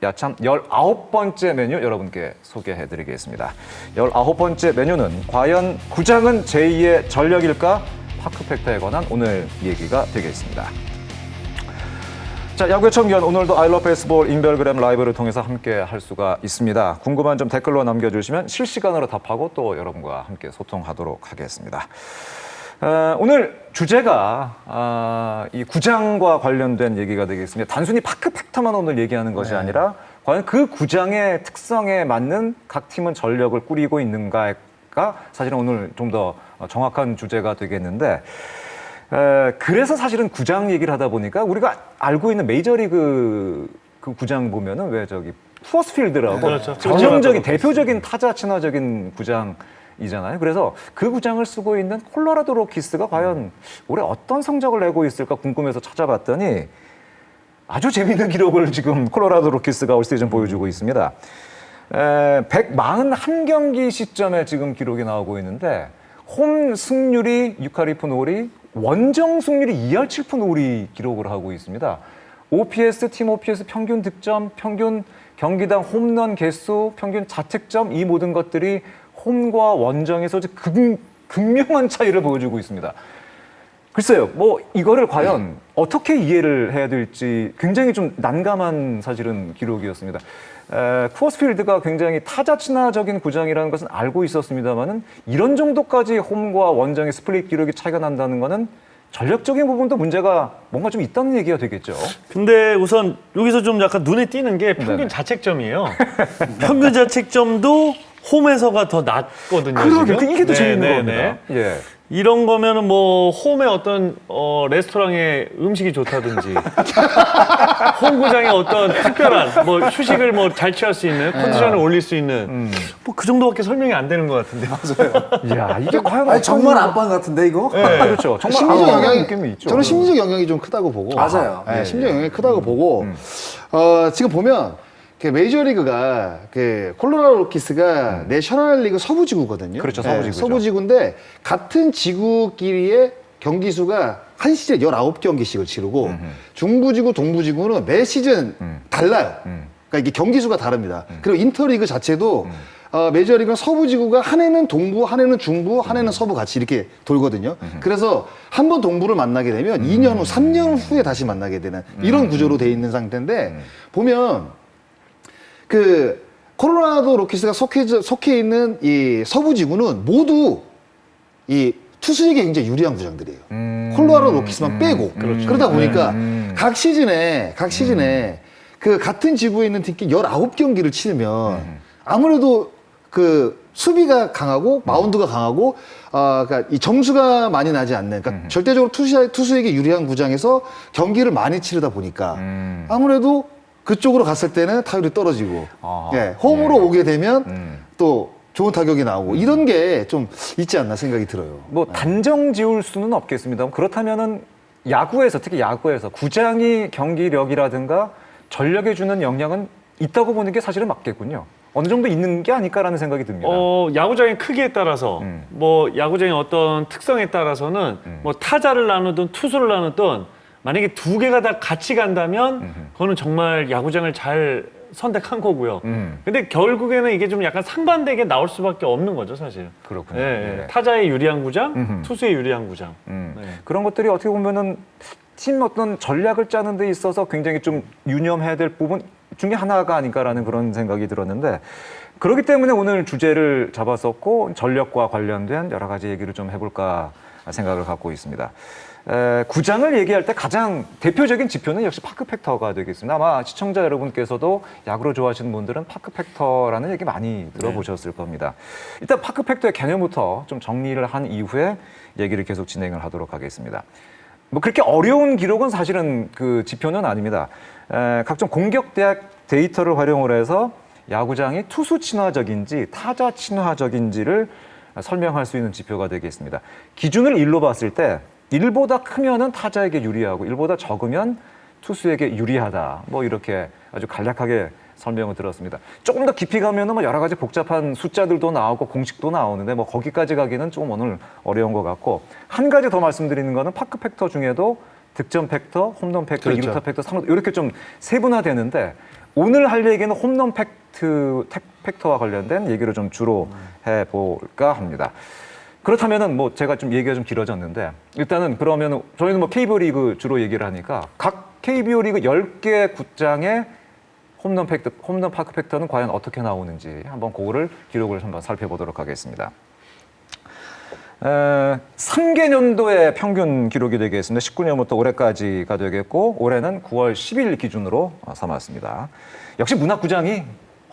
야참 19번째 메뉴 여러분께 소개해드리겠습니다. 19번째 메뉴는 과연 구장은 제2의 전력일까? 파크팩터에 관한 오늘 얘기가 되겠습니다. 자, 야구의 청년 오늘도 I Love Baseball 인별그램 라이브를 통해서 함께 할 수가 있습니다. 궁금한 점 댓글로 남겨주시면 실시간으로 답하고 또 여러분과 함께 소통하도록 하겠습니다. 오늘 주제가 이 구장과 관련된 얘기가 되겠습니다. 단순히 파크팩터만 오늘 얘기하는 것이 아니라 과연 그 구장의 특성에 맞는 각 팀은 전력을 꾸리고 있는가가 사실은 오늘 좀 더 정확한 주제가 되겠는데 그래서 사실은 구장 얘기를 하다 보니까 우리가 알고 있는 메이저리그 그 구장 보면은 왜 저기 쿠어스 필드라고 그렇죠. 전형적인 대표적인 타자 친화적인 구장이잖아요. 그래서 그 구장을 쓰고 있는 콜로라도 로키스가 과연 올해 어떤 성적을 내고 있을까 궁금해서 찾아봤더니 아주 재밌는 기록을 지금 콜로라도 로키스가 올 시즌 보여주고 있습니다. 141경기 시점에 지금 기록이 나오고 있는데 홈 승률이 6할 2푼 5리, 원정 승률이 2할 7푼 5리 기록을 하고 있습니다. OPS, 팀 OPS, 평균 득점, 평균 경기당 홈런 개수, 평균 자책점 이 모든 것들이 홈과 원정에서 극명한 차이를 보여주고 있습니다. 글쎄요, 뭐 이거를 과연 어떻게 이해를 해야 될지 굉장히 좀 난감한 사실은 기록이었습니다. 쿠어스 필드가 굉장히 타자 친화적인 구장이라는 것은 알고 있었습니다만은 이런 정도까지 홈과 원정의 스플릿 기록이 차이가 난다는 것은 전력적인 부분도 문제가 뭔가 좀 있다는 얘기가 되겠죠. 근데 우선 여기서 좀 약간 눈에 띄는 게 평균 네네. 자책점이에요. 평균 자책점도 홈에서가 더 낮거든요. 그러게, 지금? 이게 더 재밌는 네네네. 겁니다. 예. 이런 거면은 뭐 홈에 어떤 레스토랑에 음식이 좋다든지 홈구장에 어떤 특별한 뭐 휴식을 뭐 잘 취할 수 있는 컨디션을 올릴 수 있는 뭐 그 정도밖에 설명이 안 되는 것 같은데. 맞아요. 이야, 이게 과연 아니, 정말 안방 같은데 이거? 네. 그렇죠. 정말 심리적 안방의 영향이 느낌이 있죠. 저는 심리적 영향이 좀 크다고 보고 맞아요. 네, 심리적 영향이 크다고 보고 지금 보면 메이저리그가 콜로라도 로키스가 내셔널리그 서부지구거든요. 그렇죠, 서부지구죠. 서부지구인데 같은 지구끼리의 경기 수가 한 시즌에 19경기씩을 치르고 중부지구, 동부지구는 매 시즌 달라요. 그러니까 이게 경기 수가 다릅니다. 그리고 인터리그 자체도 메이저리그는 서부지구가 한 해는 동부, 한 해는 중부, 한 해는 서부 같이 이렇게 돌거든요. 그래서 한 번 동부를 만나게 되면 2년 후, 3년 후에 다시 만나게 되는 이런 구조로 돼 있는 상태인데 보면 콜로라도 로키스가 속해 있는 이 서부지구는 모두 이 투수에게 굉장히 유리한 구장들이에요. 콜로라도 로키스만 빼고. 그러다 보니까 각 시즌에 그 같은 지구에 있는 팀끼리 19경기를 치르면 아무래도 수비가 강하고 마운드가 강하고 그러니까 이 점수가 많이 나지 않는 그러니까 절대적으로 투수에게 유리한 구장에서 경기를 많이 치르다 보니까 아무래도 그쪽으로 갔을 때는 타율이 떨어지고 홈으로 오게 되면 또 좋은 타격이 나오고 이런 게 좀 있지 않나 생각이 들어요. 뭐 단정 지을 수는 없겠습니다. 그렇다면은 야구에서 특히 야구에서 구장이 경기력이라든가 전력에 주는 영향은 있다고 보는 게 사실은 맞겠군요. 어느 정도 있는 게 아닐까라는 생각이 듭니다. 야구장의 크기에 따라서 뭐 야구장의 어떤 특성에 따라서는 뭐 타자를 나누든 투수를 나누든 만약에 두 개가 다 같이 간다면 그거는 정말 야구장을 잘 선택한 거고요. 근데 결국에는 이게 좀 약간 상반되게 나올 수밖에 없는 거죠, 사실. 그렇군요. 네. 타자의 유리한 구장, 투수의 유리한 구장. 네. 그런 것들이 어떻게 보면은 팀 어떤 전략을 짜는 데 있어서 굉장히 좀 유념해야 될 부분 중에 하나가 아닐까라는 그런 생각이 들었는데 그렇기 때문에 오늘 주제를 잡았었고 전력과 관련된 여러 가지 얘기를 좀 해볼까 생각을 갖고 있습니다. 구장을 얘기할 때 가장 대표적인 지표는 역시 파크팩터가 되겠습니다. 아마 시청자 여러분께서도 야구를 좋아하시는 분들은 파크팩터라는 얘기 많이 들어보셨을 겁니다. 일단 파크팩터의 개념부터 좀 정리를 한 이후에 얘기를 계속 진행을 하도록 하겠습니다. 뭐 그렇게 어려운 기록은 사실은 그 지표는 아닙니다. 각종 공격 데이터를 활용을 해서 야구장이 투수 친화적인지 타자 친화적인지를 설명할 수 있는 지표가 되겠습니다. 기준을 1로 봤을 때 1보다 크면은 타자에게 유리하고 1보다 적으면 투수에게 유리하다. 뭐 이렇게 아주 간략하게 설명을 들었습니다. 조금 더 깊이 가면은 뭐 여러 가지 복잡한 숫자들도 나오고 공식도 나오는데 뭐 거기까지 가기는 좀 오늘 어려운 것 같고 한 가지 더 말씀드리는 거는 파크팩터 중에도 득점 팩터, 홈런 팩터, 그렇죠. 이루타 팩터, 이렇게 좀 세분화되는데 오늘 할 얘기는 홈런 팩터와 관련된 얘기를 좀 주로 해볼까 합니다. 그렇다면은 뭐 제가 좀 얘기가 좀 길어졌는데 일단은 그러면 저희는 뭐 KBO 리그 주로 얘기를 하니까 각 KBO 리그 10개 굿장의 홈런 파크 팩터는 과연 어떻게 나오는지 한번 그거를 기록을 한번 살펴보도록 하겠습니다. 3개년도의 평균 기록이 되겠습니다. 19년부터 올해까지가 되겠고 올해는 9월 10일 기준으로 삼았습니다. 역시 문학구장이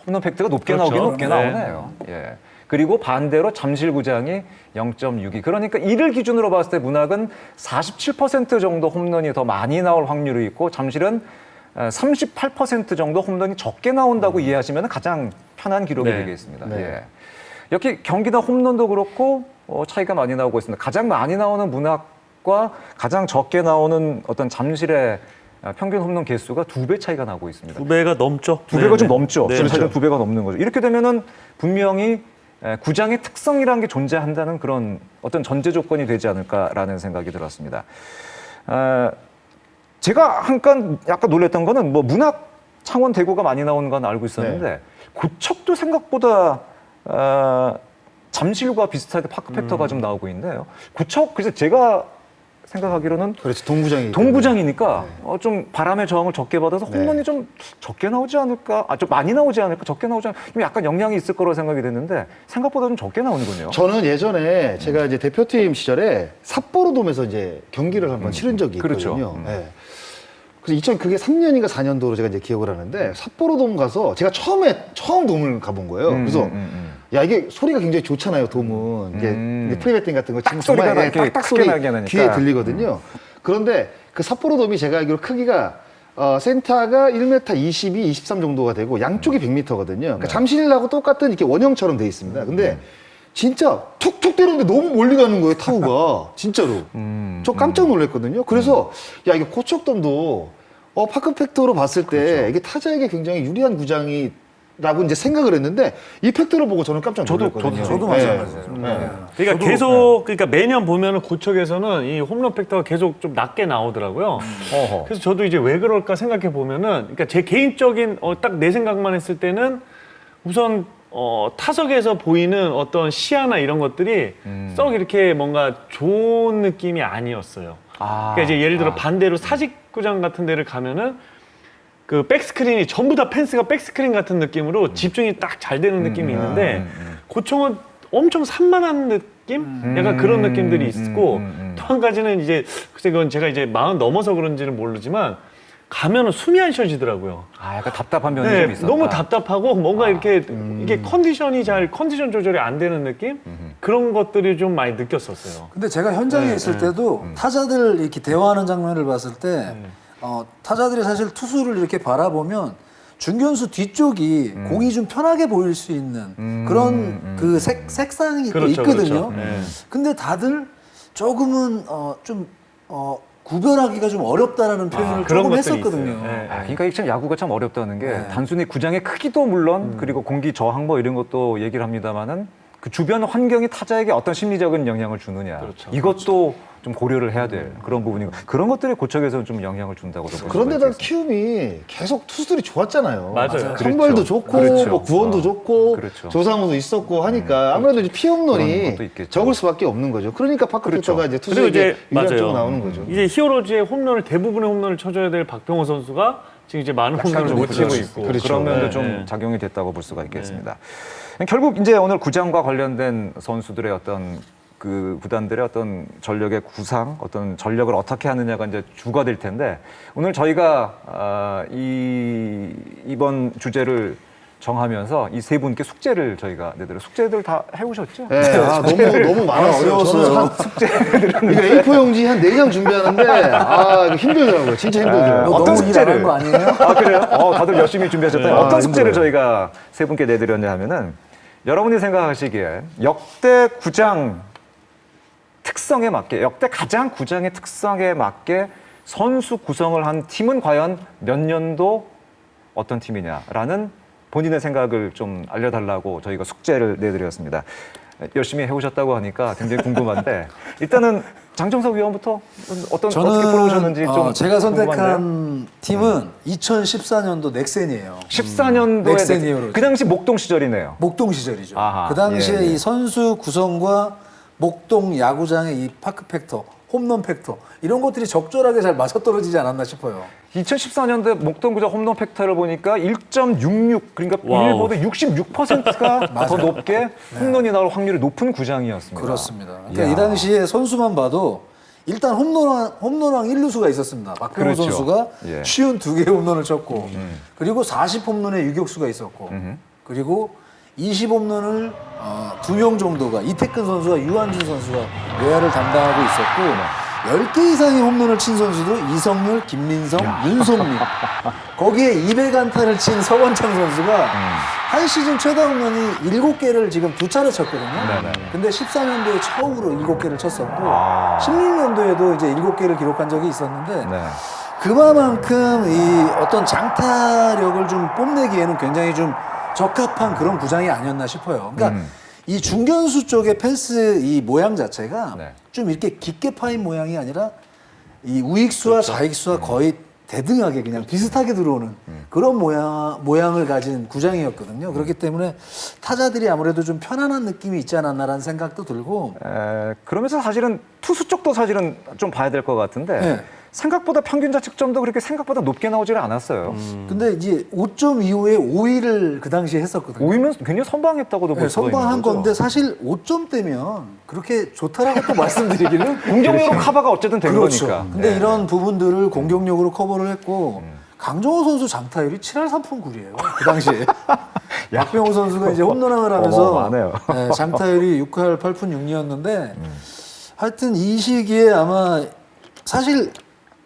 홈런 팩트가 높게 그렇죠. 나오긴 높게 네. 나오네요. 예. 그리고 반대로 잠실구장이 0.62. 그러니까 이를 기준으로 봤을 때 문학은 47% 정도 홈런이 더 많이 나올 확률이 있고 잠실은 38% 정도 홈런이 적게 나온다고 이해하시면 가장 편한 기록이 네. 되겠습니다. 네. 예. 이렇게 경기나 홈런도 그렇고 차이가 많이 나오고 있습니다. 가장 많이 나오는 문학과 가장 적게 나오는 어떤 잠실의 평균 홈런 개수가 2배 차이가 나고 있습니다. 2배가 넘죠. 2배가 좀 넘죠. 네, 지금 사실 그렇죠. 2배가 넘는 거죠. 이렇게 되면은 분명히 구장의 특성이라는 게 존재한다는 그런 어떤 전제 조건이 되지 않을까라는 생각이 들었습니다. 제가 한간 약간 놀랬던 거는 뭐 문학 창원 대구가 많이 나오는 건 알고 있었는데 고척도 생각보다 잠실과 비슷하게 파크 팩터가 좀 나오고 있는데요. 고척 그래서 제가 생각하기로는 그렇지, 동구장이. 동구장이니까 좀 바람의 저항을 적게 받아서 네. 홈런이 좀 적게 나오지 않을까? 좀 많이 나오지 않을까? 적게 나오지 않을까? 좀 약간 영향이 있을 거라고 생각이 됐는데 생각보다 좀 적게 나오는군요. 저는 예전에 제가 이제 대표팀 시절에 삿포로돔에서 이제 경기를 한번 치른 적이 그렇죠. 있거든요. 예. 그래서 그게 3년인가 4년도로 제가 이제 기억을 하는데 삿포로돔 가서 제가 처음 돔을 가본 거예요. 그래서 야 이게 소리가 굉장히 좋잖아요. 돔은 이게 프리배팅 같은 거 치면 소리가 정말 이렇게 딱딱 크게 소리 나게 나니까. 귀에 들리거든요. 그런데 그 삿포로돔이 제가 알기로 크기가 센터가 1m 22, 23 정도가 되고 양쪽이 100m거든요. 그러니까 잠실하고 똑같은 이렇게 원형처럼 돼 있습니다. 근데 진짜 툭툭 때렸는데 너무 멀리 가는 거예요, 타구가. 진짜로. 저 깜짝 놀랐거든요. 그래서 야 이게 고척돔도 파크 팩터로 봤을 때 이게 타자에게 굉장히 유리한 구장이라고 이제 생각을 했는데 이 팩트를 보고 저는 깜짝 놀랐거든요. 저도 네. 마찬가지예요. 그러니까 계속 그러니까 매년 보면은 고척에서는 이 홈런 팩터가 계속 좀 낮게 나오더라고요. 어허. 그래서 저도 이제 왜 그럴까 생각해 보면은 그러니까 제 개인적인 딱 내 생각만 했을 때는 우선 타석에서 보이는 어떤 시야나 이런 것들이 썩 이렇게 뭔가 좋은 느낌이 아니었어요. 그러니까 이제 예를 들어 반대로 사직구장 같은 데를 가면은 그 백스크린이 전부 다 펜스가 백스크린 같은 느낌으로 집중이 딱 잘 되는 느낌이 있는데 고척은 엄청 산만한 느낌? 약간 그런 느낌들이 있고 또 한 가지는 이제 글쎄 그건 제가 이제 40 넘어서 그런지는 모르지만 가면은 숨이 안 쉬어지더라고요. 약간 답답한 면이 좀 있었다. 너무 답답하고 뭔가 이렇게 이게 컨디션 조절이 안 되는 느낌? 그런 것들이 좀 많이 느꼈었어요. 근데 제가 현장에 있을 때도 타자들 이렇게 대화하는 장면을 봤을 때 타자들이 사실 투수를 이렇게 바라보면 중견수 뒤쪽이 공이 좀 편하게 보일 수 있는 그런 그 색상이 또 그렇죠, 있거든요. 그렇죠. 네. 근데 다들 조금은 구별하기가 좀 어렵다라는 표현을 그런 조금 것들이 했었거든요. 있어요. 네. 그러니까 이게 참 야구가 참 어렵다는 게 단순히 구장의 크기도 물론 그리고 공기 저항 뭐 이런 것도 얘기를 합니다만은 그 주변 환경이 타자에게 어떤 심리적인 영향을 주느냐 그렇죠. 이것도 좀 고려를 해야 될 그런 부분이고 그런 것들이 고척에서는 좀 영향을 준다고 볼 수가 그런데다 있겠습니다. 키움이 계속 투수들이 좋았잖아요. 맞아요. 선발도 그렇죠. 좋고 그렇죠. 뭐 구원도 좋고 그렇죠. 조상우도 있었고 하니까 아무래도 이제 피홈런이 그런 것도 있겠죠. 적을 수밖에 없는 거죠. 그러니까 파크 그렇죠. 팩터가 이제 그리고 투수에게 이제 유리한 쪽으로 맞아요. 나오는 거죠. 이제 히어로즈의 홈런을 대부분의 홈런을 쳐줘야 될 박병호 선수가 지금 이제 많은 홈런을 못 치고 있고 그런 면도 네, 좀 네. 작용이 됐다고 볼 수가 있겠습니다. 결국 이제 오늘 구장과 관련된 선수들의 어떤 그 구단들의 어떤 전력의 구상, 어떤 전력을 어떻게 하느냐가 이제 주가 될 텐데 오늘 저희가 이번 주제를 정하면서 이 세 분께 숙제를 저희가 내드려 숙제들 다 해오셨죠? 네, 너무 많았어요. 어려웠어요. 저는 이거 A4 용지 한 4장 준비하는데 이거 힘들더라고요. 진짜 힘들더라고요. 너 어떤 너무 숙제를? 일하는 거 아니에요? 그래요? 다들 열심히 준비하셨다니 어떤 숙제를 힘들어요. 저희가 세 분께 내드렸냐 하면은 여러분이 생각하시기에 역대 구장 특성에 맞게 역대 가장 구장의 특성에 맞게 선수 구성을 한 팀은 과연 몇 년도 어떤 팀이냐라는 본인의 생각을 좀 알려달라고 저희가 숙제를 내드렸습니다. 열심히 해오셨다고 하니까 굉장히 궁금한데 일단은 장정석 위원부터 어떻게 저는 풀어오셨는지 좀 제가 선택한 궁금한데요. 팀은 2014년도 넥센이에요. 14년도에 넥센 이후로. 그 당시 목동 시절이네요. 목동 시절이죠. 아하, 그 당시에 예, 예. 이 선수 구성과 목동 야구장의 이 파크 팩터, 홈런 팩터 이런 것들이 적절하게 잘 맞아떨어지지 않았나 싶어요. 2014년도에 목동구장 홈런 팩터를 보니까 1.66 그러니까 와우. 빌보드 66%가 더 높게 홈런이 나올 확률이 높은 구장이었습니다. 그렇습니다. 그러니까 이야. 이 당시에 선수만 봐도 일단 홈런왕 1루수가 있었습니다. 박병호 그렇죠. 선수가 예. 쉬운 2개의 홈런을 쳤고 그리고 40홈런의 유격수가 있었고 그리고 20홈런을 2명 정도가 이태근 선수와 유한준 선수가 외야를 담당하고 있었고 10개 이상의 홈런을 친 선수도 이성열, 김민성, 윤성민 거기에 200안타를 친 서건창 선수가 한 시즌 최다 홈런이 7개를 지금 2차례 쳤거든요. 네네. 근데 14년도에 처음으로 7개를 쳤었고 16년도에도 이제 7개를 기록한 적이 있었는데 네. 그만큼 이 어떤 장타력을 좀 뽐내기에는 굉장히 좀 적합한 그런 구장이 아니었나 싶어요. 그러니까 이 중견수 쪽의 펜스 이 모양 자체가 네. 좀 이렇게 깊게 파인 모양이 아니라 이 우익수와 좌익수와 거의 대등하게 그냥 비슷하게 들어오는 그런 모양을 가진 구장이었거든요. 그렇기 때문에 타자들이 아무래도 좀 편안한 느낌이 있지 않았나라는 생각도 들고 그러면서 사실은 투수 쪽도 사실은 좀 봐야 될 것 같은데 네. 생각보다 평균 자책점도 그렇게 생각보다 높게 나오지는 않았어요. 근데 이제 5.25에 5위를 그 당시에 했었거든요. 5위면 굉장히 선방했다고도 볼 네, 수가 있는 선방한 거죠. 건데 사실 5점대면 그렇게 좋다라고 또 말씀드리기는 공격력으로 커버가 어쨌든 된 그렇죠. 거니까. 근데 네. 이런 부분들을 공격력으로 커버를 했고 강정호 선수 장타율이 7할 3푼 9리예요. 그 당시에. 박병호 선수가 이제 홈런왕을 하면서 어마어마하네요. 네, 장타율이 6할 8푼 6리였는데 하여튼 이 시기에 아마 사실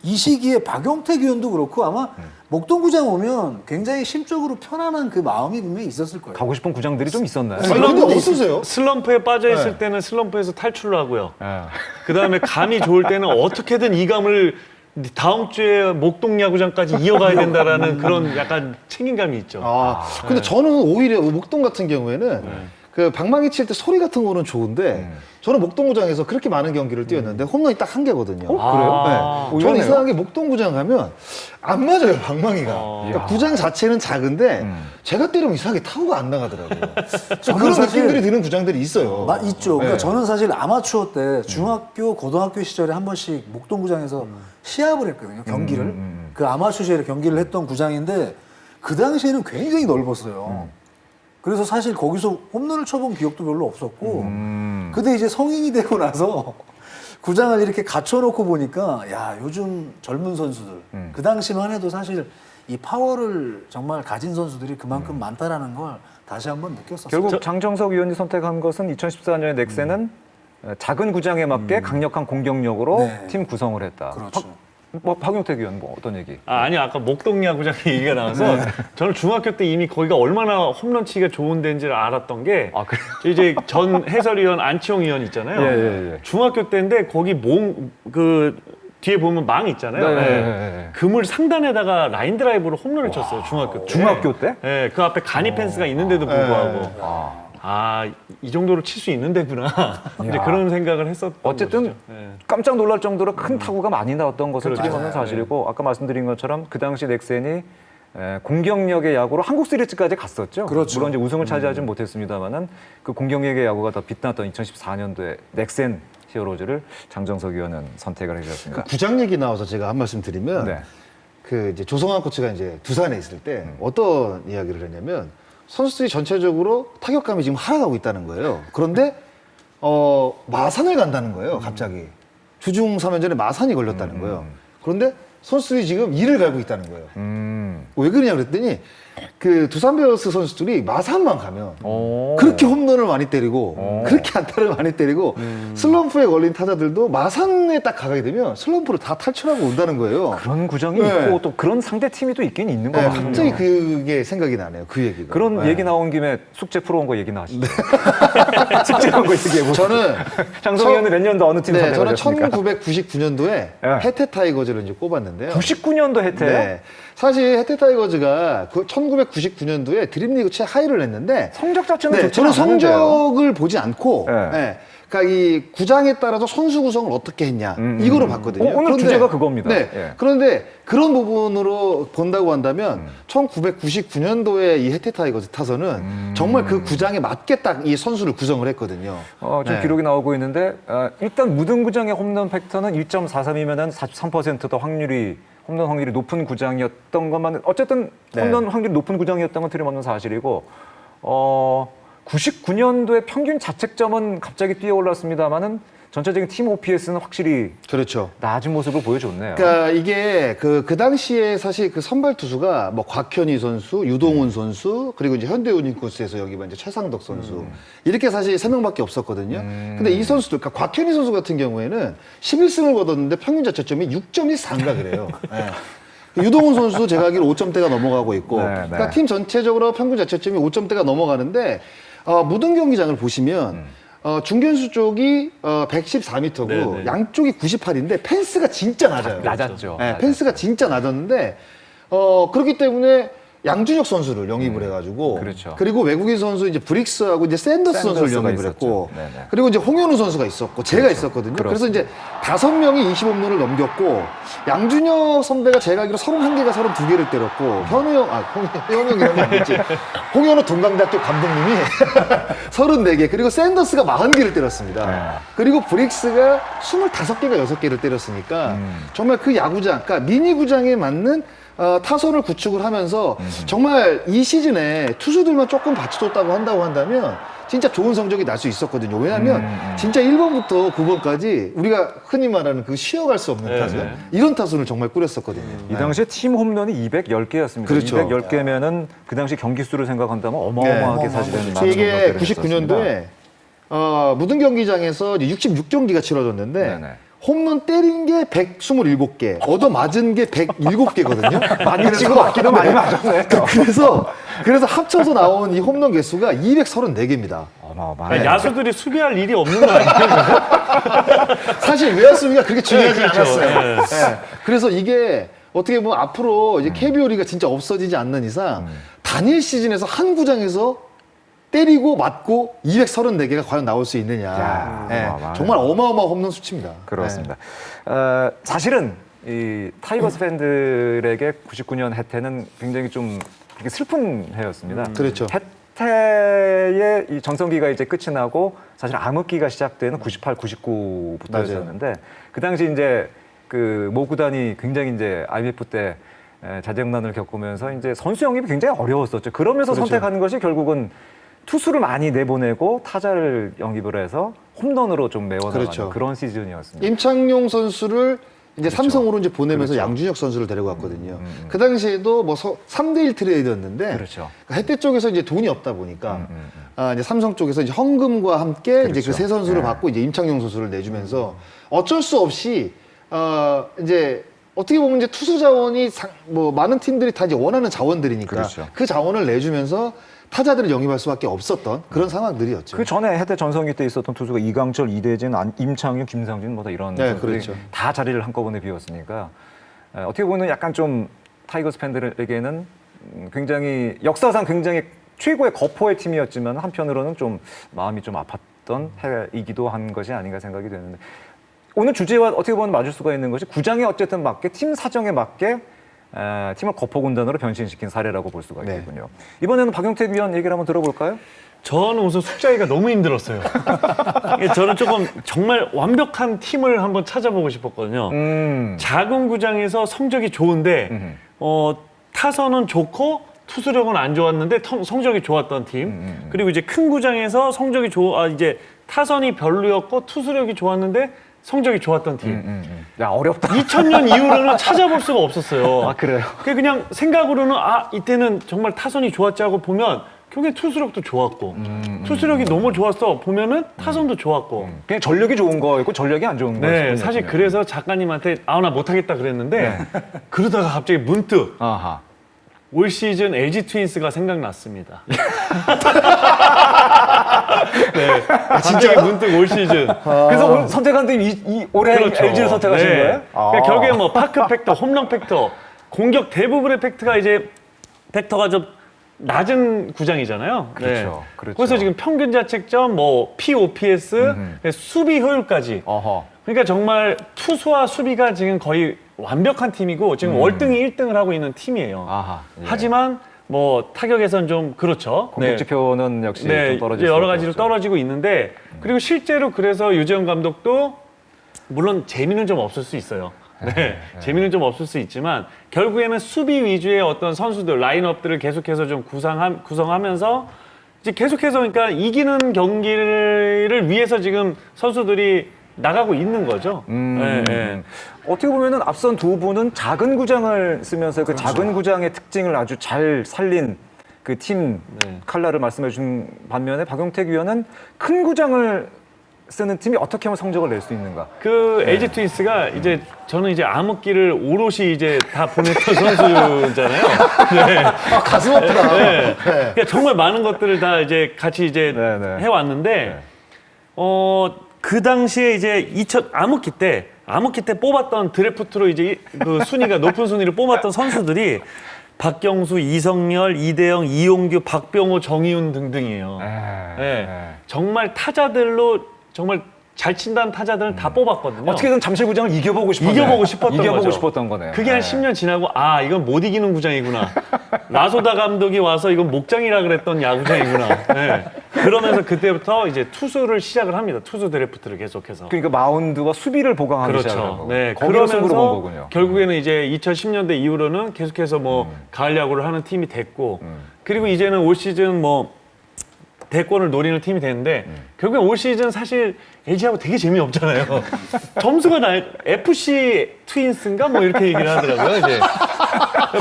이 시기에 박용택 위원도 그렇고 아마 목동구장 오면 굉장히 심적으로 편안한 그 마음이 분명히 있었을 거예요. 가고 싶은 구장들이 좀 있었나요? 네. 아니, 근데 어떠세요? 슬럼프에 빠져 있을 네. 때는 슬럼프에서 탈출을 하고요. 예. 그 다음에 감이 좋을 때는 어떻게든 이 감을 다음 주에 목동 야구장까지 이어가야 된다라는 그런 약간 책임감이 있죠. 아, 근데 저는 오히려 목동 같은 경우에는 그 방망이 칠 때 소리 같은 거는 좋은데 저는 목동구장에서 그렇게 많은 경기를 뛰었는데 홈런이 딱 한 개거든요. 그래요? 네. 저는 의외네요. 이상하게 목동구장 가면 안 맞아요, 방망이가. 그러니까 구장 자체는 작은데 제가 때리면 이상하게 타구가 안 나가더라고요. 그런 사실 느낌들이 드는 구장들이 있어요. 있죠. 그러니까 네. 저는 사실 아마추어 때 중학교, 고등학교 시절에 한 번씩 목동구장에서 시합을 했거든요. 경기를. 그 아마추어 시절에 경기를 했던 구장인데 그 당시에는 굉장히 넓었어요. 그래서 사실 거기서 홈런을 쳐본 기억도 별로 없었고 근데 이제 성인이 되고 나서 구장을 이렇게 갖춰놓고 보니까 야 요즘 젊은 선수들 그 당시만 해도 사실 이 파워를 정말 가진 선수들이 그만큼 많다라는 걸 다시 한번 느꼈었어요. 결국 장정석 위원이 선택한 것은 2014년에 넥센은 작은 구장에 맞게 강력한 공격력으로 네. 팀 구성을 했다. 그렇죠. 박용택 위원 뭐 어떤 얘기? 아니 아까 목동 야구장 얘기가 나와서 저는 중학교 때 이미 거기가 얼마나 홈런 치기가 좋은 데인지를 알았던 게 아, 그래요? 이제 전 해설위원 안치홍 위원 있잖아요. 예. 중학교 때인데 거기 그 뒤에 보면 망 있잖아요. 네. 예. 그물 상단에다가 라인 드라이브로 홈런을 쳤어요. 중학교 때. 중학교 때? 예, 그 앞에 간이 펜스가 있는데도 불구하고 이 정도로 칠 수 있는 데구나. 이제 그런 생각을 했었던 어쨌든 것이죠. 예. 깜짝 놀랄 정도로 큰 타구가 많이 나왔던 것은 그렇죠. 틀림없는 사실이고 아까 말씀드린 것처럼 그 당시 넥센이 공격력의 야구로 한국 시리즈까지 갔었죠. 그렇죠. 물론 이제 우승을 차지하진 못했습니다만은 그 공격력의 야구가 더 빛났던 2014년도에 넥센 히어로즈를 장정석 위원은 선택을 해주셨습니다. 구장 얘기 나와서 제가 한 말씀 드리면 네. 그 이제 조성환 코치가 이제 두산에 있을 때 어떤 이야기를 했냐면 선수들이 전체적으로 타격감이 지금 하락하고 있다는 거예요. 그런데 마산을 간다는 거예요. 갑자기 주중 3연전에 마산이 걸렸다는 거예요. 그런데 선수들이 지금 이를 갈고 있다는 거예요. 왜 그러냐 그랬더니 그 두산 베어스 선수들이 마산만 가면 오. 그렇게 홈런을 많이 때리고 그렇게 안타를 많이 때리고 슬럼프에 걸린 타자들도 마산에 딱 가게 되면 슬럼프를 다 탈출하고 온다는 거예요. 그런 구정이 네. 있고 또 그런 상대 팀이 또 있긴 있는 것 네, 같아요. 갑자기 그게 생각이 나네요. 그 얘기가. 그런 네. 얘기 나온 김에 숙제 풀어온 거 얘기나 하시죠. 숙제 온 거 얘기해보세요. 저는 장성 위원은 몇 년도 어느 팀 네, 저는 선택하셨습니까? 1999년도에 네. 해태 타이거즈를 이제 꼽았는데요. 99년도 혜태. 네. 사실 해태 타이거즈가 그 1999년도에 드림리그 최하위를 냈는데 성적 자체는 네, 좋지 저는 않았는데요. 성적을 보지 않고 네. 네, 그러니까 이 구장에 따라서 선수 구성을 어떻게 했냐 이거로 봤거든요. 오늘 주제가 그겁니다. 네, 예. 그런데 그런 부분으로 본다고 한다면 1999년도에 이 해태 타이거즈 타선은 정말 그 구장에 맞게 딱 이 선수를 구성을 했거든요. 지금 네. 기록이 나오고 있는데 일단 무등 구장의 홈런 팩터는 1.43이면은 43%더 홈런 확률이 높은 구장이었던 것만 어쨌든 네. 홈런 확률이 높은 구장이었던 건 틀림없는 사실이고 99년도에 평균 자책점은 갑자기 뛰어올랐습니다만은 전체적인 팀 OPS는 확실히 그렇죠. 낮은 모습을 보여줬네요. 그러니까 이게 그 당시에 사실 그 선발 투수가 뭐 곽현희 선수, 유동훈 선수, 그리고 이제 현대유니콘스에서 여기 이제 최상덕 선수 이렇게 사실 3명밖에 없었거든요. 근데 이 선수들, 그러니까 곽현희 선수 같은 경우에는 11승을 거뒀는데 평균 자책점이 6.14인가 그래요. 네. 유동훈 선수도 제가 알기로 5점대가 넘어가고 있고, 네, 네. 그러니까 팀 전체적으로 평균 자책점이 5점대가 넘어가는데 무등 경기장을 보시면. 중견수 쪽이 114m고 네, 네. 양쪽이 98인데 펜스가 진짜 낮아요. 낮았죠. 네, 낮았죠. 펜스가 진짜 낮았는데 그렇기 때문에 양준혁 선수를 영입을 해가지고 그렇죠. 그리고 외국인 선수 이제 브릭스하고 이제 샌더스 선수를 샌더스가 영입을 했고 있었죠. 네네. 그리고 이제 홍현우 선수가 있었고 제가 있었거든요. 그래서 이제 5명이 20홈런을 넘겼고 양준혁 선배가 제가 알기로 31개가 32개를 때렸고 현우형이라는 건 아니지. 홍현우 동강대학교 감독님이 34개 그리고 샌더스가 40개를 때렸습니다. 네. 그리고 브릭스가 25개가 6개를 때렸으니까 정말 그 야구장, 그러니까 미니 구장에 맞는 타선을 구축을 하면서 정말 이 시즌에 투수들만 조금 받쳐줬다고 한다면 진짜 좋은 성적이 날 수 있었거든요. 왜냐하면 진짜 1번부터 9번까지 우리가 흔히 말하는 그 쉬어갈 수 없는 네, 타선 네. 이런 타선을 정말 꾸렸었거든요. 이 당시에 팀 홈런이 210개였습니다. 그렇죠. 210개면은 그 당시 경기 수를 생각한다면 어마어마하게 네. 사실은 많은 이게 홈런들을 99년도에 무등 경기장에서 66경기가 치러졌는데 네네. 홈런 때린 게 127개, 얻어맞은 게 107개거든요. 많이 치고 맞기도 많이 맞았네요. 그래서 합쳐서 나온 이 홈런 개수가 234개입니다. 어마어마해. 그러니까 야수들이 수비할 일이 없는 거 아니에요? 사실 외야 수비가 그렇게 중요하지 그렇죠. 않았어요. 네. 네. 그래서 이게 어떻게 보면 앞으로 이제 KBO리가 진짜 없어지지 않는 이상 단일 시즌에서 한 구장에서 때리고 맞고 234개가 과연 나올 수 있느냐. 야, 네. 어마어마하네. 정말 어마어마한 홈런 수치입니다. 그렇습니다. 사실은 이 타이거스 팬들에게 99년 해태는 굉장히 좀 되게 슬픈 해였습니다. 그렇죠. 해태의 이 전성기가 이제 끝이 나고 사실 암흑기가 시작되는 98, 99부터였었는데 그 당시 이제 그 모 구단이 굉장히 이제 IMF 때 자정난을 겪으면서 이제 선수 영입이 굉장히 어려웠었죠. 그러면서 그렇죠. 선택하는 것이 결국은 투수를 많이 내보내고 타자를 영입을 해서 홈런으로 좀 메워나가는 그렇죠. 그런 시즌이었습니다. 임창용 선수를 이제 삼성으로 이제 보내면서 그렇죠. 양준혁 선수를 데리고 갔거든요. 그 당시에도 뭐 3대1 트레이드였는데 그렇죠. 해태 쪽에서 이제 돈이 없다 보니까 이제 삼성 쪽에서 이제 헌금과 함께 이제 그 그렇죠. 세 선수를 네. 받고 이제 임창용 선수를 내주면서 어쩔 수 없이 이제 어떻게 보면 이제 투수 자원이 뭐 많은 팀들이 다 이제 원하는 자원들이니까 그렇죠. 그 자원을 내주면서 타자들을 영입할 수밖에 없었던 그런 상황들이었죠. 그 전에 해태 전성기 때 있었던 투수가 이강철, 이대진, 임창용, 김상진 뭐 다 이런 네, 선수들이 그렇죠. 다 자리를 한꺼번에 비웠으니까 어떻게 보면 약간 좀 타이거스 팬들에게는 굉장히 역사상 굉장히 최고의 거포의 팀이었지만 한편으로는 좀 마음이 좀 아팠던 해이기도 한 것이 아닌가 생각이 되는데 오늘 주제와 어떻게 보면 맞을 수가 있는 것이 구장에 어쨌든 맞게 팀 사정에 맞게 팀을 거포군단으로 변신시킨 사례라고 볼 수가 네. 있겠군요. 이번에는 박용택 위원 얘기를 한번 들어볼까요? 저는 우선 숙제하기가 너무 힘들었어요. 이게 저는 조금 정말 완벽한 팀을 한번 찾아보고 싶었거든요. 작은 구장에서 성적이 좋은데 타선은 좋고 투수력은 안 좋았는데 성적이 좋았던 팀. 그리고 이제 큰 구장에서 성적이 이제 타선이 별로였고 투수력이 좋았는데 성적이 좋았던 팀. 야 어렵다. 2000년 이후로는 찾아볼 수가 없었어요. 아 그래요? 그냥 생각으로는 이때는 정말 타선이 좋았지 하고 보면 결국에 투수력도 좋았고 투수력이 너무 좋았어 보면은 타선도 좋았고 그냥 전력이 좋은 거였고 전력이 안 좋은 거였어요. 네 사실 그래서 작가님한테 나 못하겠다 그랬는데 그러다가 갑자기 문득 아하. 올 시즌 LG 트윈스가 생각났습니다. 네, 갑자기 문득 올 시즌. 그래서 오늘 선택한 팀이 올해 그렇죠. LG를 선택하신 네. 거예요? 그러니까 결국에 뭐 파크 팩터, 홈런 팩터 공격 대부분의 벡터가 좀 낮은 구장이잖아요. 그렇죠. 그렇죠. 그래서 지금 평균 자책점, 뭐 POPS, 수비 효율까지. 어허. 그러니까 정말 투수와 수비가 지금 거의 완벽한 팀이고 지금 월등히 1등을 하고 있는 팀이에요. 아하. 예. 하지만 뭐 타격에선 좀 그렇죠. 공격 지표는 역시 좀 떨어지고 여러 가지로 떨어지고 있는데 그리고 실제로 그래서 유재현 감독도 물론 재미는 좀 없을 수 있어요. 재미는 좀 없을 수 있지만 결국에는 수비 위주의 어떤 선수들 라인업들을 계속해서 좀 구성하면서 이제 계속해서 그러니까 이기는 경기를 위해서 지금 선수들이 나가고 있는 거죠. 어떻게 보면은 앞선 두 분은 작은 구장을 쓰면서 그 그렇죠. 작은 구장의 특징을 아주 잘 살린 그 팀 네. 칼라를 말씀해 준 반면에 박용택 위원은 큰 구장을 쓰는 팀이 어떻게 하면 성적을 낼 수 있는가? 그 LG 트윈스가 이제 저는 이제 암흑기를 오롯이 이제 다 보냈던 선수잖아요. 네. 가슴 아프다. 네. 그러니까 정말 많은 것들을 다 이제 같이 이제 네, 네. 해왔는데 그 당시에 이제 암흑기 때 뽑았던 드래프트로 이제 그 순위가 높은 순위를 뽑았던 선수들이 박경수, 이성열, 이대영, 이용규, 박병호, 정희훈 등등이에요. 네. 정말 타자들로 정말 잘 친다는 타자들은 다 뽑았거든요. 어떻게든 잠실구장을 이겨보고 싶었네. 이겨보고 싶었던 이겨보고 거죠. 싶었던 거네요. 그게 한 10년 지나고 이건 못 이기는 구장이구나. 라소다 감독이 와서 이건 목장이라 그랬던 야구장이구나. 네. 그러면서 그때부터 이제 투수를 시작을 합니다. 투수 드래프트를 계속해서. 그러니까 마운드와 수비를 보강하기 시작한 그렇죠. 거고. 네. 거기로 승부를 본 그러면서 거군요. 결국에는 이제 2010년대 이후로는 계속해서 뭐 가을 야구를 하는 팀이 됐고 그리고 이제는 올 시즌 뭐 대권을 노리는 팀이 됐는데 결국엔 올 시즌 사실 LG하고 되게 재미없잖아요. 점수가 FC 트윈스인가 뭐 이렇게 얘기를 하더라고요. 이제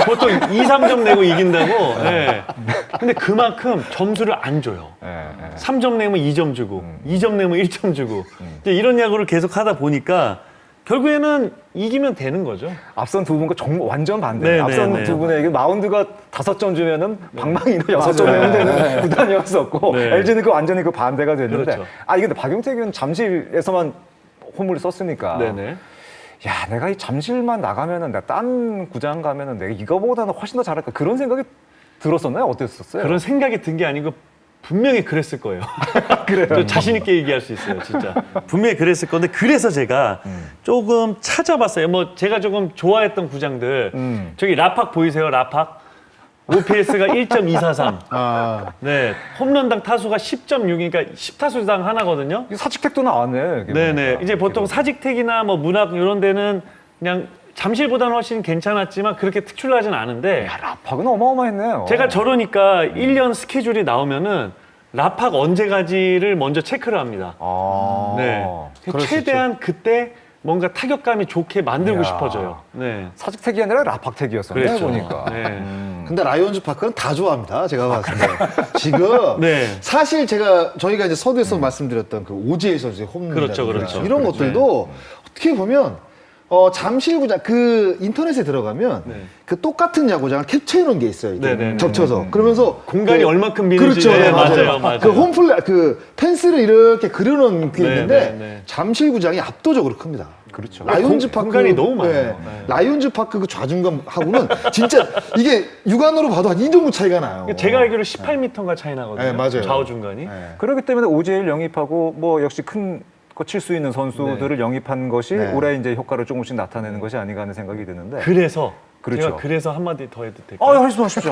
보통 2, 3점 내고 이긴다고. 네. 근데 그만큼 점수를 안 줘요. 3점 내면 2점 주고 2점 내면 1점 주고 이제 이런 야구를 계속 하다 보니까 결국에는 이기면 되는 거죠. 앞선 두 분과 정말 완전 반대예요. 네, 앞선 네, 네. 두 분에게 마운드가 5점 주면은 방망이로 6점 내면 되는 구단이었었고 네. LG는 완전히 그 반대가 됐는데 그렇죠. 이게 근데 박용택 의원 잠실에서만 홈을 썼으니까 네네. 야 내가 이 잠실만 나가면은 내가 딴 구장 가면은 내가 이거보다는 훨씬 더 잘할까 그런 생각이 들었었나요? 어땠었어요? 그런 생각이 든 게 아니고 분명히 그랬을 거예요. 그래요. 저 자신 있게 얘기할 수 있어요, 진짜. 분명히 그랬을 건데 그래서 제가 조금 찾아봤어요. 뭐 제가 조금 좋아했던 구장들 저기 라팍 보이세요? 라팍 OPS가 1.243. 네, 홈런당 타수가 10.6이니까 10타수당 하나거든요. 이거 사직택도 나왔네. 이게 네네. 보니까. 이제 보통 사직택이나 뭐 문학 이런 데는 그냥 잠실보다는 훨씬 괜찮았지만 그렇게 특출나진 않은데 야, 라팍은 어마어마했네요. 제가 저러니까 1년 스케줄이 나오면은 라팍 언제 가지를 먼저 체크를 합니다. 네. 그럴 수 최대한 그때 뭔가 타격감이 좋게 만들고 이야. 싶어져요. 네. 사직택이 아니라 라팍택이었었네 그랬죠. 보니까. 네. 근데 라이온즈 파크는 다 좋아합니다. 제가 봤을 때. 지금 네. 사실 저희가 이제 서두에서 말씀드렸던 그 오지일 선수의 홈런 그렇죠, 그렇죠. 이런 것들도 어떻게 보면 잠실구장 그 인터넷에 들어가면 네. 그 똑같은 야구장을 캡처해 놓은 게 있어요. 이렇게 네, 네, 접쳐서 그러면서 공간이 얼마큼 비는지. 그렇죠, 네, 맞아요. 맞아요. 그 홈플레 그 펜스를 이렇게 그려놓은 게 네, 있는데 네, 네. 잠실구장이 압도적으로 큽니다. 그렇죠. 라이온즈 파크 공간이 너무 많아요. 네. 라이온즈 파크 그 좌중간하고는 진짜 이게 육안으로 봐도 한 이 정도 차이가 나요. 제가 알기로 18m가 차이 나거든요. 네, 맞아요. 좌우 중간이. 네. 그렇기 때문에 OJ를 영입하고 뭐 역시 큰 거 칠 수 있는 선수들을 영입한 것이 네. 올해 이제 효과를 조금씩 나타내는 것이 아닌가 하는 생각이 드는데. 그래서 그렇죠. 제가 그래서 한마디 더 해도 될까요? 하십시오.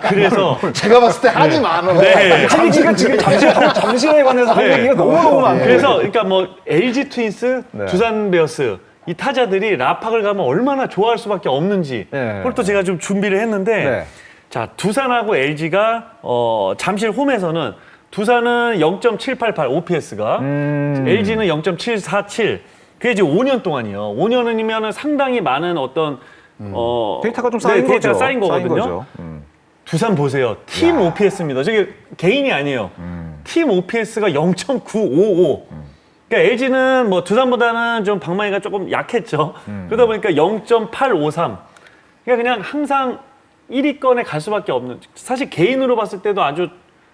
그래서 제가 봤을 때 한이 많어. 네. 잠시가 지금 잠실에 관해서 할 얘기가 너무너무 많고. 그래서 그러니까 뭐 LG 트윈스, 네. 두산 베어스 이 타자들이 라팍을 가면 얼마나 좋아할 수밖에 없는지 네. 그걸 또 제가 좀 준비를 했는데 네. 자 두산하고 LG가 잠실 홈에서는 두산은 0.788 OPS가 LG는 0.747 그게 이제 5년 동안이요. 5년이면 상당히 많은 어떤 데이터가 좀 쌓인 데이터가 거죠. 쌓인 거거든요. 거죠. 두산 보세요. 팀 OPS입니다. 저게 개인이 아니에요. 팀 OPS가 0.955. 그러니까 LG는 뭐 두산보다는 좀 방망이가 조금 약했죠. 그러다 보니까 0.853. 그러니까 그냥 항상 1위권에 갈 수밖에 없는. 사실 개인으로 봤을 때도 아주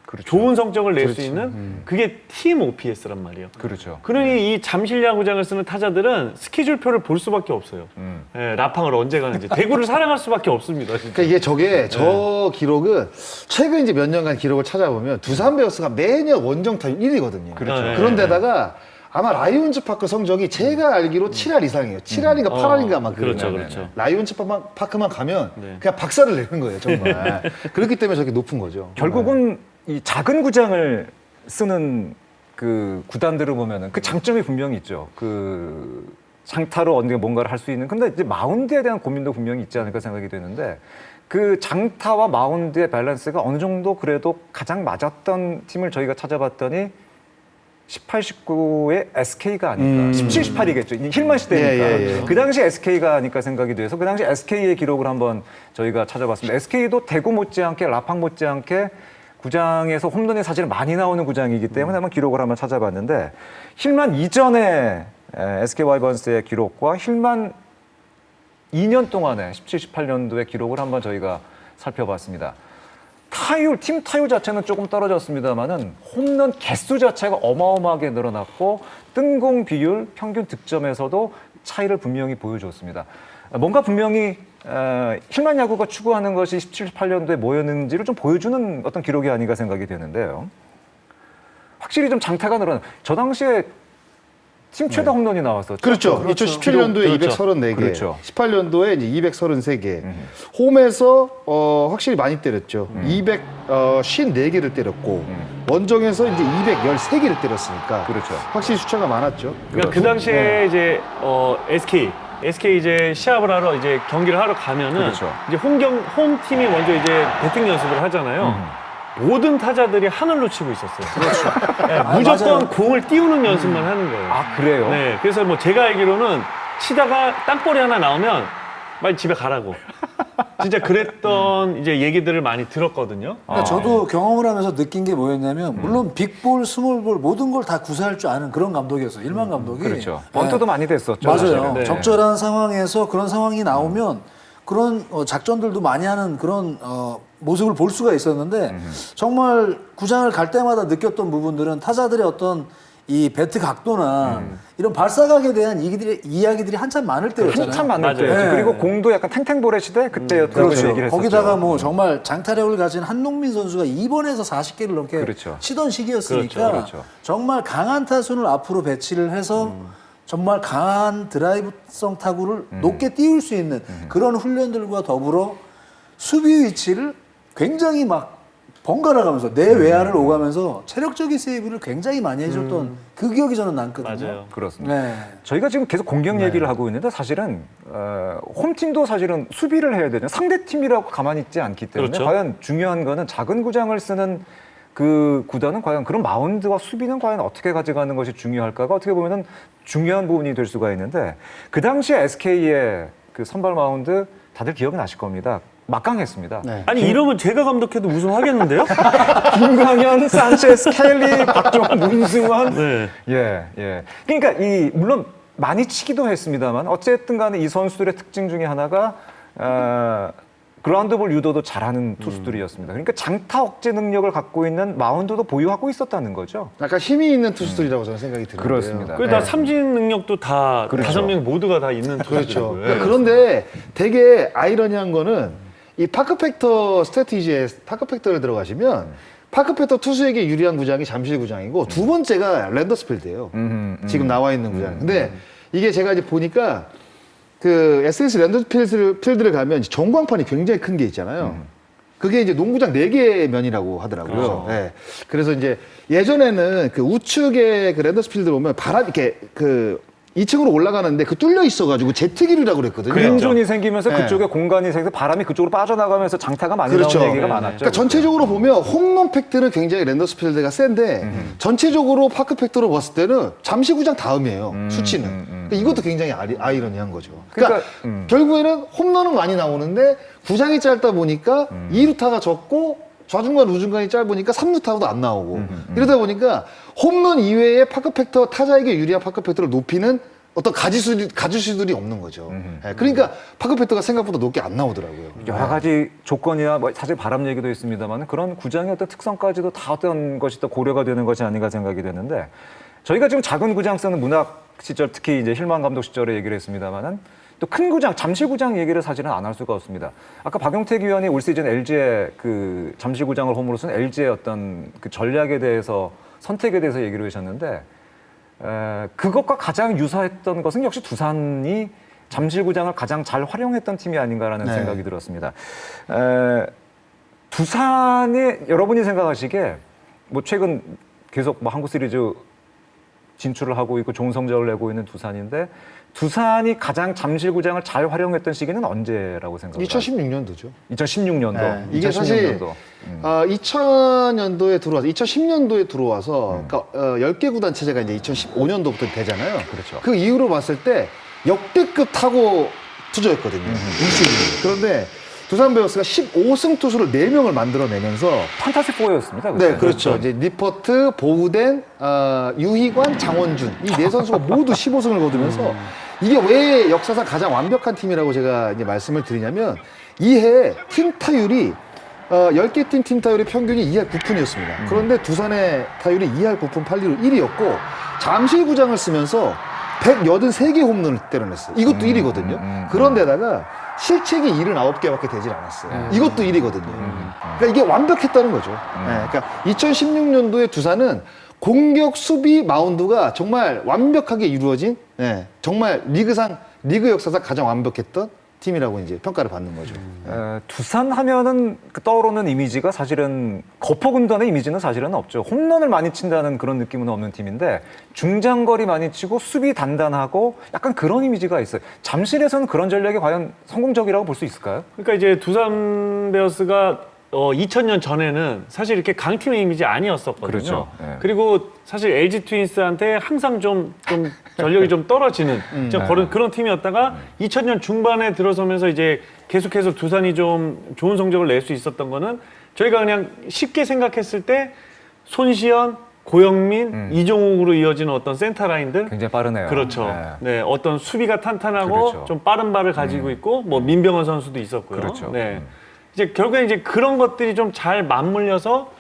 그렇죠. 좋은 성적을 낼 수 있는 그게 팀 OPS란 말이에요. 그렇죠. 그러니 이 잠실 야구장을 쓰는 타자들은 스케줄표를 볼 수밖에 없어요. 예, 라팡을 언제 가는지 대구를 사랑할 수밖에 없습니다. 진짜. 그러니까 이게 저게 저 기록은 최근 이제 몇 년간 기록을 찾아보면 두산 베어스가 매년 원정타율 1위거든요. 그렇죠. 네. 그런데다가 아마 라이온즈 파크 성적이 제가 알기로 7할 이상이에요. 7할인가 8할인가 막 그렇죠, 그래요. 그렇죠. 라이온즈 파크만 가면 네. 그냥 박살을 내는 거예요, 정말. 그렇기 때문에 저게 높은 거죠. 결국은 이 작은 구장을 쓰는 그 구단들을 보면은 그 장점이 분명히 있죠. 그 장타로 언제 뭔가를 할 수 있는. 근데 이제 마운드에 대한 고민도 분명히 있지 않을까 생각이 되는데 그 장타와 마운드의 밸런스가 어느 정도 그래도 가장 맞았던 팀을 저희가 찾아봤더니 18, 19의 SK가 아닐까. 17, 18이겠죠. 힐만 시대니까. 예. 그 당시 SK가 아닐까 생각이 돼서 그 당시 SK의 기록을 한번 저희가 찾아봤습니다. SK도 대구 못지않게 라팡 못지않게 구장에서 홈런의 사진이 많이 나오는 구장이기 때문에 한번 기록을 한번 찾아봤는데 힐만 이전에 SK 와이번스의 기록과 힐만 2년 동안의 17, 18년도의 기록을 한번 저희가 살펴봤습니다. 타율, 팀 타율 자체는 조금 떨어졌습니다만은 홈런 개수 자체가 어마어마하게 늘어났고 뜬공 비율, 평균 득점에서도 차이를 분명히 보여줬습니다. 뭔가 분명히 힐만 야구가 추구하는 것이 17, 18년도에 뭐였는지를 좀 보여주는 어떤 기록이 아닌가 생각이 되는데요. 확실히 좀 장타가 늘어난. 저 당시에 팀 최다 홈런이 나왔었죠. 그렇죠. 2017년도에 그렇죠. 234개, 그렇죠. 18년도에 이제 233개. 홈에서 확실히 많이 때렸죠. 254개를 때렸고 원정에서 이제 213개를 때렸으니까 그렇죠. 확실히 숫자가 많았죠. 그러니까 그 당시에 이제 SK 이제 시합을 하러 이제 경기를 하러 가면은 그렇죠. 이제 홈팀이 먼저 이제 배팅 연습을 하잖아요. 모든 타자들이 하늘로 치고 있었어요. 그렇죠. 네, 무조건 맞아요. 공을 띄우는 연습만 하는 거예요. 아, 그래요? 네, 그래서 뭐 제가 알기로는 치다가 땅볼이 하나 나오면 빨리 집에 가라고. 진짜 그랬던 이제 얘기들을 많이 들었거든요. 그러니까 저도 경험을 하면서 느낀 게 뭐였냐면 물론 빅볼, 스몰볼 모든 걸 다 구사할 줄 아는 그런 감독이었어요. 일만 감독이. 그렇죠. 네. 번트도 많이 됐었죠. 맞아요. 사실은. 네. 적절한 상황에서 그런 상황이 나오면 그런 작전들도 많이 하는 그런 모습을 볼 수가 있었는데 정말 구장을 갈 때마다 느꼈던 부분들은 타자들의 어떤 이 배트 각도나 이런 발사각에 대한 이야기들이 한참 많을 때였잖아요. 한참 많을 맞아요. 때였죠. 네. 그리고 공도 약간 탱탱볼의 시대 그때였다고 그렇죠. 얘기를 했었죠. 거기다가 뭐 정말 장타력을 가진 한농민 선수가 2번에서 40개를 넘게 그렇죠. 치던 시기였으니까 그렇죠. 정말 강한 타순을 앞으로 배치를 해서 정말 강한 드라이브성 타구를 높게 띄울 수 있는 그런 훈련들과 더불어 수비 위치를 굉장히 막 번갈아 가면서 내 외야를 오가면서 체력적인 세이브를 굉장히 많이 해줬던 그 기억이 저는 남거든요. 맞아요. 그렇습니다. 네. 저희가 지금 계속 공격 얘기를 하고 있는데 사실은 홈팀도 사실은 수비를 해야 되죠. 상대 팀이라고 가만히 있지 않기 때문에 그렇죠. 과연 중요한 거는 작은 구장을 쓰는 그 구단은 과연 그런 마운드와 수비는 과연 어떻게 가져가는 것이 중요할까가 어떻게 보면은 중요한 부분이 될 수가 있는데 그 당시에 SK의 그 선발 마운드 다들 기억이 나실 겁니다. 막강했습니다. 네. 아니 이러면 제가 감독해도 우승하겠는데요? 김광현, 산체스, 켈리, 박종원, 문승환. 네. 예. 그러니까 이 물론 많이 치기도 했습니다만 어쨌든 간에 이 선수들의 특징 중에 하나가 그라운드볼 유도도 잘하는 투수들이었습니다. 그러니까 장타 억제 능력을 갖고 있는 마운드도 보유하고 있었다는 거죠. 약간 힘이 있는 투수들이라고 저는 생각이 드는데요. 그렇습니다. 그래서 다 삼진 능력도 다 그렇죠. 5명 모두가 다 있는 그렇죠. 투수들이고요. 그러니까 그런데 되게 아이러니한 거는 이 파크팩터 스트래티지에 파크팩터를 들어가시면 파크팩터 투수에게 유리한 구장이 잠실 구장이고 두 번째가 랜더스필드예요. 지금 나와 있는 구장. 근데 이게 제가 이제 보니까 그 SS 랜더스필드를 가면 전광판이 굉장히 큰 게 있잖아요. 그게 이제 농구장 4개 면이라고 하더라고요. 그렇죠. 네. 그래서 이제 예전에는 그 우측에 그 랜더스필드 보면 바람 이렇게 그 2층으로 올라가는데 그 뚫려 있어가지고 제트기류라고 그랬거든요. 그린존이 생기면서 네. 그쪽에 공간이 생겨서 바람이 그쪽으로 빠져나가면서 장타가 많이 그렇죠. 나오는 얘기가 네, 많았죠. 그러니까 전체적으로 보면 홈런 팩트는 굉장히 랜더스필드가 센데 전체적으로 파크 팩트로 봤을 때는 잠시구장 다음이에요. 수치는. 그러니까 이것도 굉장히 아이러니한 거죠. 그러니까, 결국에는 홈런은 많이 나오는데 구장이 짧다 보니까 2루타가 적고 좌중간 우중간이 짧으니까 3루타도 안 나오고 이러다 보니까 홈런 이외에 파크 팩터 타자에게 유리한 파크 팩터를 높이는 어떤 가지수들이 없는 거죠. 예, 그러니까 파크 팩터가 생각보다 높게 안 나오더라고요. 여러 가지 조건이나 뭐 사실 바람 얘기도 있습니다만 그런 구장의 어떤 특성까지도 다 어떤 것이 또 고려가 되는 것이 아닌가 생각이 되는데 저희가 지금 작은 구장 쓰는 문학 시절 특히 이제 힐만 감독 시절에 얘기를 했습니다만은 또 큰 구장, 잠실구장 얘기를 사실은 안 할 수가 없습니다. 아까 박용택 위원이 올 시즌 LG의 그 잠실구장을 홈으로 쓴 LG의 어떤 그 전략에 대해서 선택에 대해서 얘기를 하셨는데 그것과 가장 유사했던 것은 역시 두산이 잠실구장을 가장 잘 활용했던 팀이 아닌가라는 네. 생각이 들었습니다. 두산이 여러분이 생각하시기에 뭐 최근 계속 뭐 한국 시리즈 진출을 하고 있고 좋은 성적을 내고 있는 두산인데 두산이 가장 잠실구장을 잘 활용했던 시기는 언제라고 생각하세요? 2016년도죠. 2016년도. 네, 이게 사실 2000년도에 들어와서 2010년도에 들어와서 그러니까 10개 구단 체제가 이제 2015년도부터 되잖아요. 그렇죠. 그 이후로 봤을 때 역대급 타고 투저였거든요. 일시즌. 그런데 두산 베어스가 15승 투수를 4명을 만들어내면서 판타지 4였습니다. 네, 그렇죠. 이제 니퍼트, 보우덴, 유희관, 장원준 이 네 선수가 모두 15승을 거두면서 이게 왜 역사상 가장 완벽한 팀이라고 제가 이제 말씀을 드리냐면 이해 팀 타율이 10개 팀 타율의 평균이 2할 9푼이었습니다. 그런데 두산의 타율이 2할 9푼 8리로 1위였고 잠실구장을 쓰면서 183개 홈런을 때려냈어요. 이것도 1위거든요. 그런데다가 실책이 79개밖에 되질 않았어요. 이것도 1위거든요. 그러니까 이게 완벽했다는 거죠. 네, 그러니까 2016년도에 두산은 공격, 수비, 마운드가 정말 완벽하게 이루어진 정말 리그 역사상 가장 완벽했던 팀이라고 이제 평가를 받는 거죠. 두산 하면은 그 떠오르는 이미지가 사실은 거포군단의 이미지는 사실은 없죠. 홈런을 많이 친다는 그런 느낌은 없는 팀인데 중장거리 많이 치고 수비 단단하고 약간 그런 이미지가 있어요. 잠실에서는 그런 전략이 과연 성공적이라고 볼 수 있을까요? 그러니까 이제 두산 베어스가 2000년 전에는 사실 이렇게 강팀의 이미지 아니었었거든요. 그렇죠. 네. 그리고 사실 LG 트윈스한테 항상 좀 전력이 좀 떨어지는 좀 그런 팀이었다가 2000년 중반에 들어서면서 이제 계속해서 두산이 좀 좋은 성적을 낼 수 있었던 거는 저희가 그냥 쉽게 생각했을 때 손시현, 고영민, 이종욱으로 이어지는 어떤 센터 라인들 굉장히 빠르네요. 그렇죠. 네. 네, 어떤 수비가 탄탄하고 그렇죠. 좀 빠른 발을 가지고 있고 뭐 민병헌 선수도 있었고요. 그렇죠. 네. 이제 결국에 이제 그런 것들이 좀 잘 맞물려서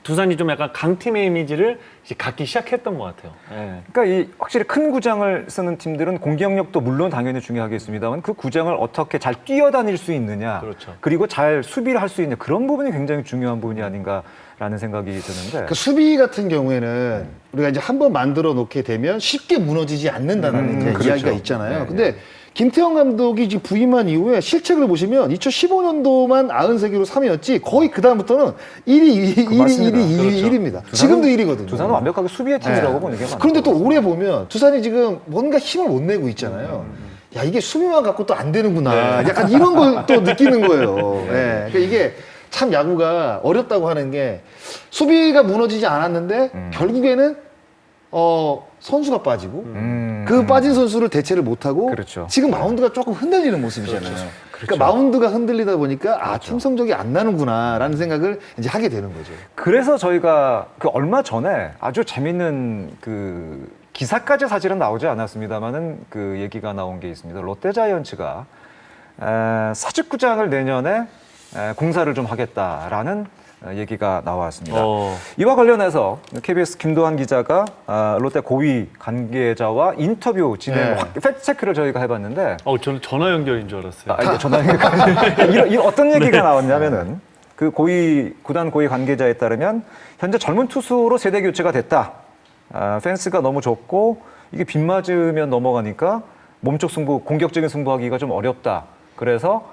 두산이 좀 약간 강팀의 이미지를 이제 갖기 시작했던 것 같아요. 네. 그러니까 이 확실히 큰 구장을 쓰는 팀들은 공격력도 물론 당연히 중요하겠습니다만 그 구장을 어떻게 잘 뛰어다닐 수 있느냐, 그렇죠. 그리고 잘 수비를 할 수 있는 그런 부분이 굉장히 중요한 부분이 아닌가라는 생각이 드는데. 그 수비 같은 경우에는 우리가 이제 한번 만들어 놓게 되면 쉽게 무너지지 않는다는 이제 그렇죠. 이야기가 있잖아요. 네, 근데 김태형 감독이 지금 부임한 이후에 실책을 보시면 2015년도만 93개로 3위였지 거의 그다음부터는 1위, 1위, 1위, 2위, 그렇죠. 1위입니다. 지금도 1위거든요. 두산은 완벽하게 수비의 팀이라고 보는 게 맞는 그런데 또 거죠. 올해 보면 두산이 지금 뭔가 힘을 못 내고 있잖아요. 야, 이게 수비만 갖고 또 안 되는구나. 약간 이런 걸 또 느끼는 거예요. 네. 그러니까 이게 참 야구가 어렵다고 하는 게 수비가 무너지지 않았는데 결국에는 선수가 빠지고 그 빠진 선수를 대체를 못하고 그렇죠. 지금 마운드가 조금 흔들리는 모습이잖아요. 그러니까 마운드가 흔들리다 보니까 팀 성적이 안 나는구나라는 생각을 이제 하게 되는 거죠. 그래서 저희가 그 얼마 전에 아주 재밌는 그 기사까지 사실은 나오지 않았습니다만은 그 얘기가 나온 게 있습니다. 롯데자이언츠가 사직구장을 내년에 공사를 좀 하겠다라는 얘기가 나왔습니다. 이와 관련해서 KBS 김도환 기자가 롯데 고위 관계자와 인터뷰 진행, 팩트체크를 저희가 해봤는데 저는 전화 연결인 줄 알았어요. 이런 어떤 얘기가 나왔냐면은 그 구단 고위 관계자에 따르면 현재 젊은 투수로 세대 교체가 됐다. 펜스가 너무 적고 이게 빗 맞으면 넘어가니까 몸쪽 승부, 공격적인 승부하기가 좀 어렵다. 그래서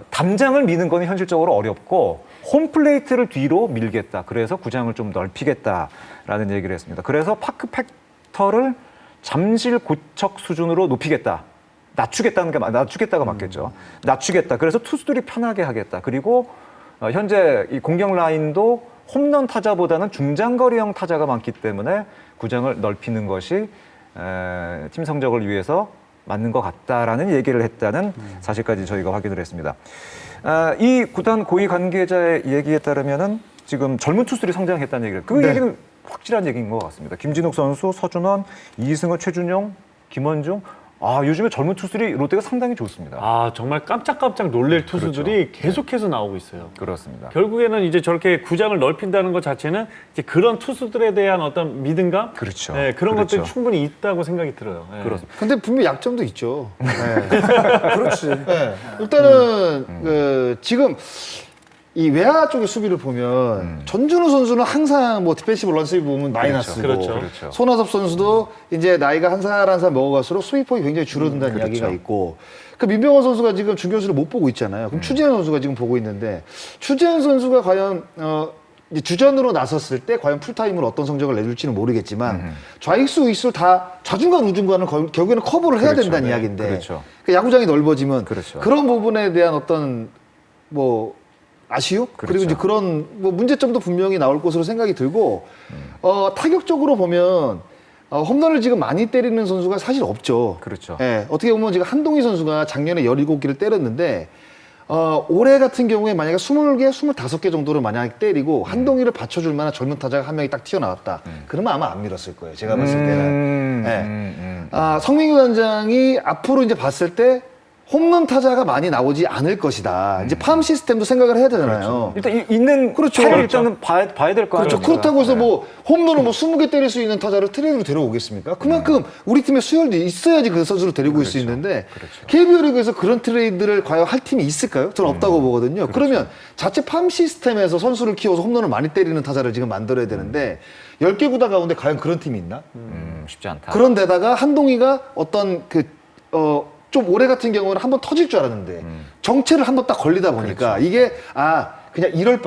담장을 미는 건 현실적으로 어렵고 홈플레이트를 뒤로 밀겠다. 그래서 구장을 좀 넓히겠다라는 얘기를 했습니다. 그래서 파크 팩터를 잠실 고척 수준으로 높이겠다. 낮추겠다가 맞겠죠. 낮추겠다. 그래서 투수들이 편하게 하겠다. 그리고 현재 이 공격 라인도 홈런 타자보다는 중장거리형 타자가 많기 때문에 구장을 넓히는 것이 팀 성적을 위해서 맞는 것 같다라는 얘기를 했다는 사실까지 저희가 확인을 했습니다. 이 구단 고위 관계자의 얘기에 따르면은 지금 젊은 투수들이 성장했다는 얘기를, 그 얘기는 확실한 얘기인 것 같습니다. 김진욱 선수, 서준원, 이승우, 최준용, 김원중. 요즘에 젊은 투수들이 롯데가 상당히 좋습니다. 아, 정말 깜짝깜짝 놀랄 투수들이 그렇죠. 계속해서 나오고 있어요. 그렇습니다. 결국에는 이제 저렇게 구장을 넓힌다는 것 자체는 이제 그런 투수들에 대한 어떤 믿음감, 그렇죠. 네, 그런 그렇죠. 것들이 충분히 있다고 생각이 들어요. 네. 그렇습니다. 근데 분명히 약점도 있죠. 네. 그렇지. 네. 일단은 지금 이 외야 쪽의 수비를 보면 전준우 선수는 항상 뭐 디펜시브 런세이브 보면 마이너스고 그렇죠. 그렇죠. 손아섭 선수도 이제 나이가 한 살 한 살 먹어갈수록 수비폭이 굉장히 줄어든다는 그렇죠. 이야기가 있고 그 민병헌 선수가 지금 중견수를 못 보고 있잖아요. 그럼 추재현 선수가 지금 보고 있는데 추재현 선수가 과연 이제 주전으로 나섰을 때 과연 풀타임으로 어떤 성적을 내줄지는 모르겠지만 좌익수 우익수 다 좌중간 우중간은 결국에는 커버를 해야 그렇죠. 된다는 네. 이야기인데 그렇죠. 그 야구장이 넓어지면 그렇죠. 그런 부분에 대한 어떤 뭐 아쉬움 그리고 그렇죠. 이제 그런 뭐 문제점도 분명히 나올 것으로 생각이 들고 타격적으로 보면 홈런을 지금 많이 때리는 선수가 사실 없죠. 그렇죠. 예, 어떻게 보면 지금 한동희 선수가 작년에 17개를 때렸는데 올해 같은 경우에 만약에 20개, 25개 정도를 만약에 때리고 한동희를 받쳐줄 만한 젊은 타자가 한 명이 딱 튀어나왔다. 그러면 아마 안 밀었을 거예요. 제가 봤을 때는. 성민규 단장이 앞으로 이제 봤을 때 홈런 타자가 많이 나오지 않을 것이다. 이제 팜 시스템도 생각을 해야 되잖아요. 일단 있는 그렇죠. 패를 그렇죠. 일단은 봐야 될 거 아니에요. 그렇죠. 그렇다고 해서 뭐 홈런을 뭐 20개 때릴 수 있는 타자를 트레이드로 데려오겠습니까? 그만큼 우리 팀에 수혈도 있어야지 그 선수를 데리고 올 수 있는데 KBO 리그에서 그런 트레이드를 과연 할 팀이 있을까요? 저는 없다고 보거든요. 그러면 자체 팜 시스템에서 선수를 키워서 홈런을 많이 때리는 타자를 지금 만들어야 되는데 10개 구단 가운데 과연 그런 팀이 있나? 쉽지 않다. 그런데다가 한동희가 어떤 좀 올해 같은 경우는 한번 터질 줄 알았는데 정체를 한번 딱 걸리다 보니까 이게 그냥 이럴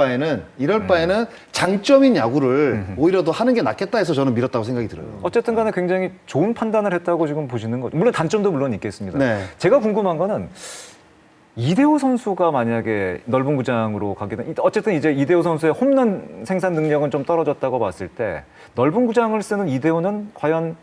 바에는 장점인 야구를 오히려 더 하는 게 낫겠다 해서 저는 밀었다고 생각이 들어요. 어쨌든 간에 굉장히 좋은 판단을 했다고 지금 보시는 거죠. 물론 단점도 물론 있겠습니다. 네. 제가 궁금한 거는 이대호 선수가 만약에 넓은 구장으로 가게 되면 어쨌든 이제 이대호 선수의 홈런 생산 능력은 좀 떨어졌다고 봤을 때 넓은 구장을 쓰는 이대호는 과연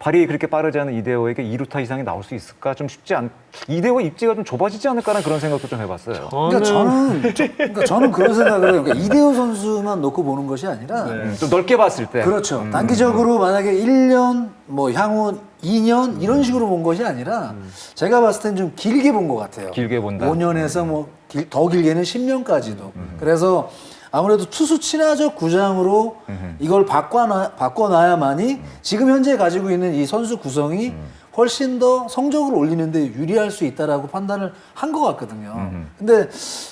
발이 그렇게 빠르지 않은 이대호에게 2루타 이상이 나올 수 있을까? 좀 쉽지 않. 이대호 입지가 좀 좁아지지 않을까라는 그런 생각도 좀 해봤어요. 그러니까 저는 그런 생각을 해요. 그러니까 이대호 선수만 놓고 보는 것이 아니라 좀 넓게 봤을 때. 그렇죠. 단기적으로 만약에 1년 뭐 향후 2년 이런 식으로 본 것이 아니라 제가 봤을 땐 좀 길게 본 것 같아요. 길게 본다. 5년에서 뭐 더 길게는 10년까지도. 그래서 아무래도 투수 친화적 구장으로 이걸 바꿔놔야만이 지금 현재 가지고 있는 이 선수 구성이 훨씬 더 성적을 올리는데 유리할 수 있다라고 판단을 한 것 같거든요. 근데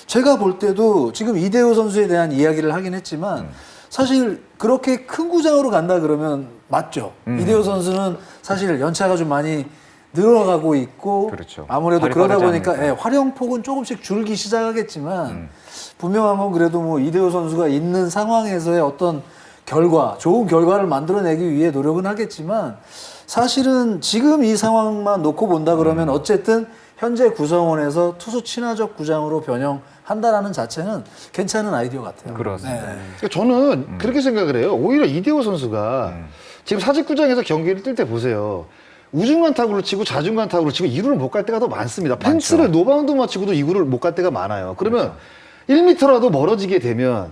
제가 볼 때도 지금 이대호 선수에 대한 이야기를 하긴 했지만 사실 그렇게 큰 구장으로 간다 그러면 맞죠. 이대호 선수는 사실 연차가 좀 많이 늘어가고 있고 그렇죠. 아무래도 발이 그러다 빠르지 보니까 않으니까. 활용폭은 조금씩 줄기 시작하겠지만 분명한 건 그래도 뭐 이대호 선수가 있는 상황에서의 어떤 좋은 결과를 만들어내기 위해 노력은 하겠지만 사실은 지금 이 상황만 놓고 본다 그러면 어쨌든 현재 구성원에서 투수 친화적 구장으로 변형한다라는 자체는 괜찮은 아이디어 같아요. 그렇습니다. 그러니까 저는 그렇게 생각을 해요. 오히려 이대호 선수가 지금 사직구장에서 경기를 뛸 때 보세요. 우중간 타구를 치고 좌중간 타구를 치고 2루를 못 갈 때가 더 많습니다. 펜스를 노바운드만 치고도 2루를 못 갈 때가 많아요. 그러면 1m라도 멀어지게 되면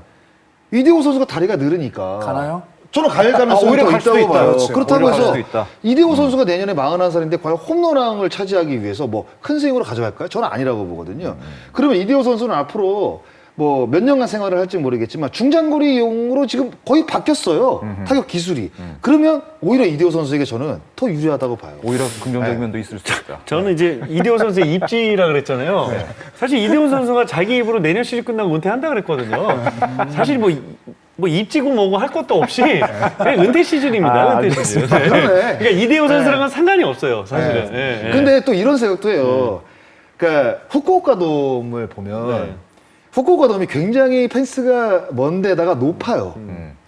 이대호 선수가 다리가 늘으니까 가나요? 저는 갈 가능성이 오히려 더 갈 수도 있다고 있다. 봐요. 그렇지. 그렇다고 오히려 갈 해서 수도 있다. 이대호 선수가 내년에 41살인데 과연 홈런왕을 차지하기 위해서 뭐 큰 스윙으로 가져갈까요? 저는 아니라고 보거든요. 그러면 이대호 선수는 앞으로 뭐 몇 년간 생활을 할지 모르겠지만 중장거리용으로 지금 거의 바뀌었어요. 타격 기술이. 그러면 오히려 이대호 선수에게 저는 더 유리하다고 봐요. 오히려 긍정적인 면도 있을 수 있다. 저는 이제 이대호 선수의 입지라 그랬잖아요. 사실 이대호 선수가 자기 입으로 내년 시즌 끝나고 은퇴한다 그랬거든요. 사실 뭐 입지고 뭐고 할 것도 없이 그냥 은퇴 시즌입니다. 은퇴 시즌. 네. 그러니까 이대호 선수랑은 상관이 없어요. 사실은. 네. 네. 근데 또 이런 생각도 해요. 그러니까 후쿠오카 돔을 보면 후쿠오카 돔이 굉장히 펜스가 먼 데다가 높아요.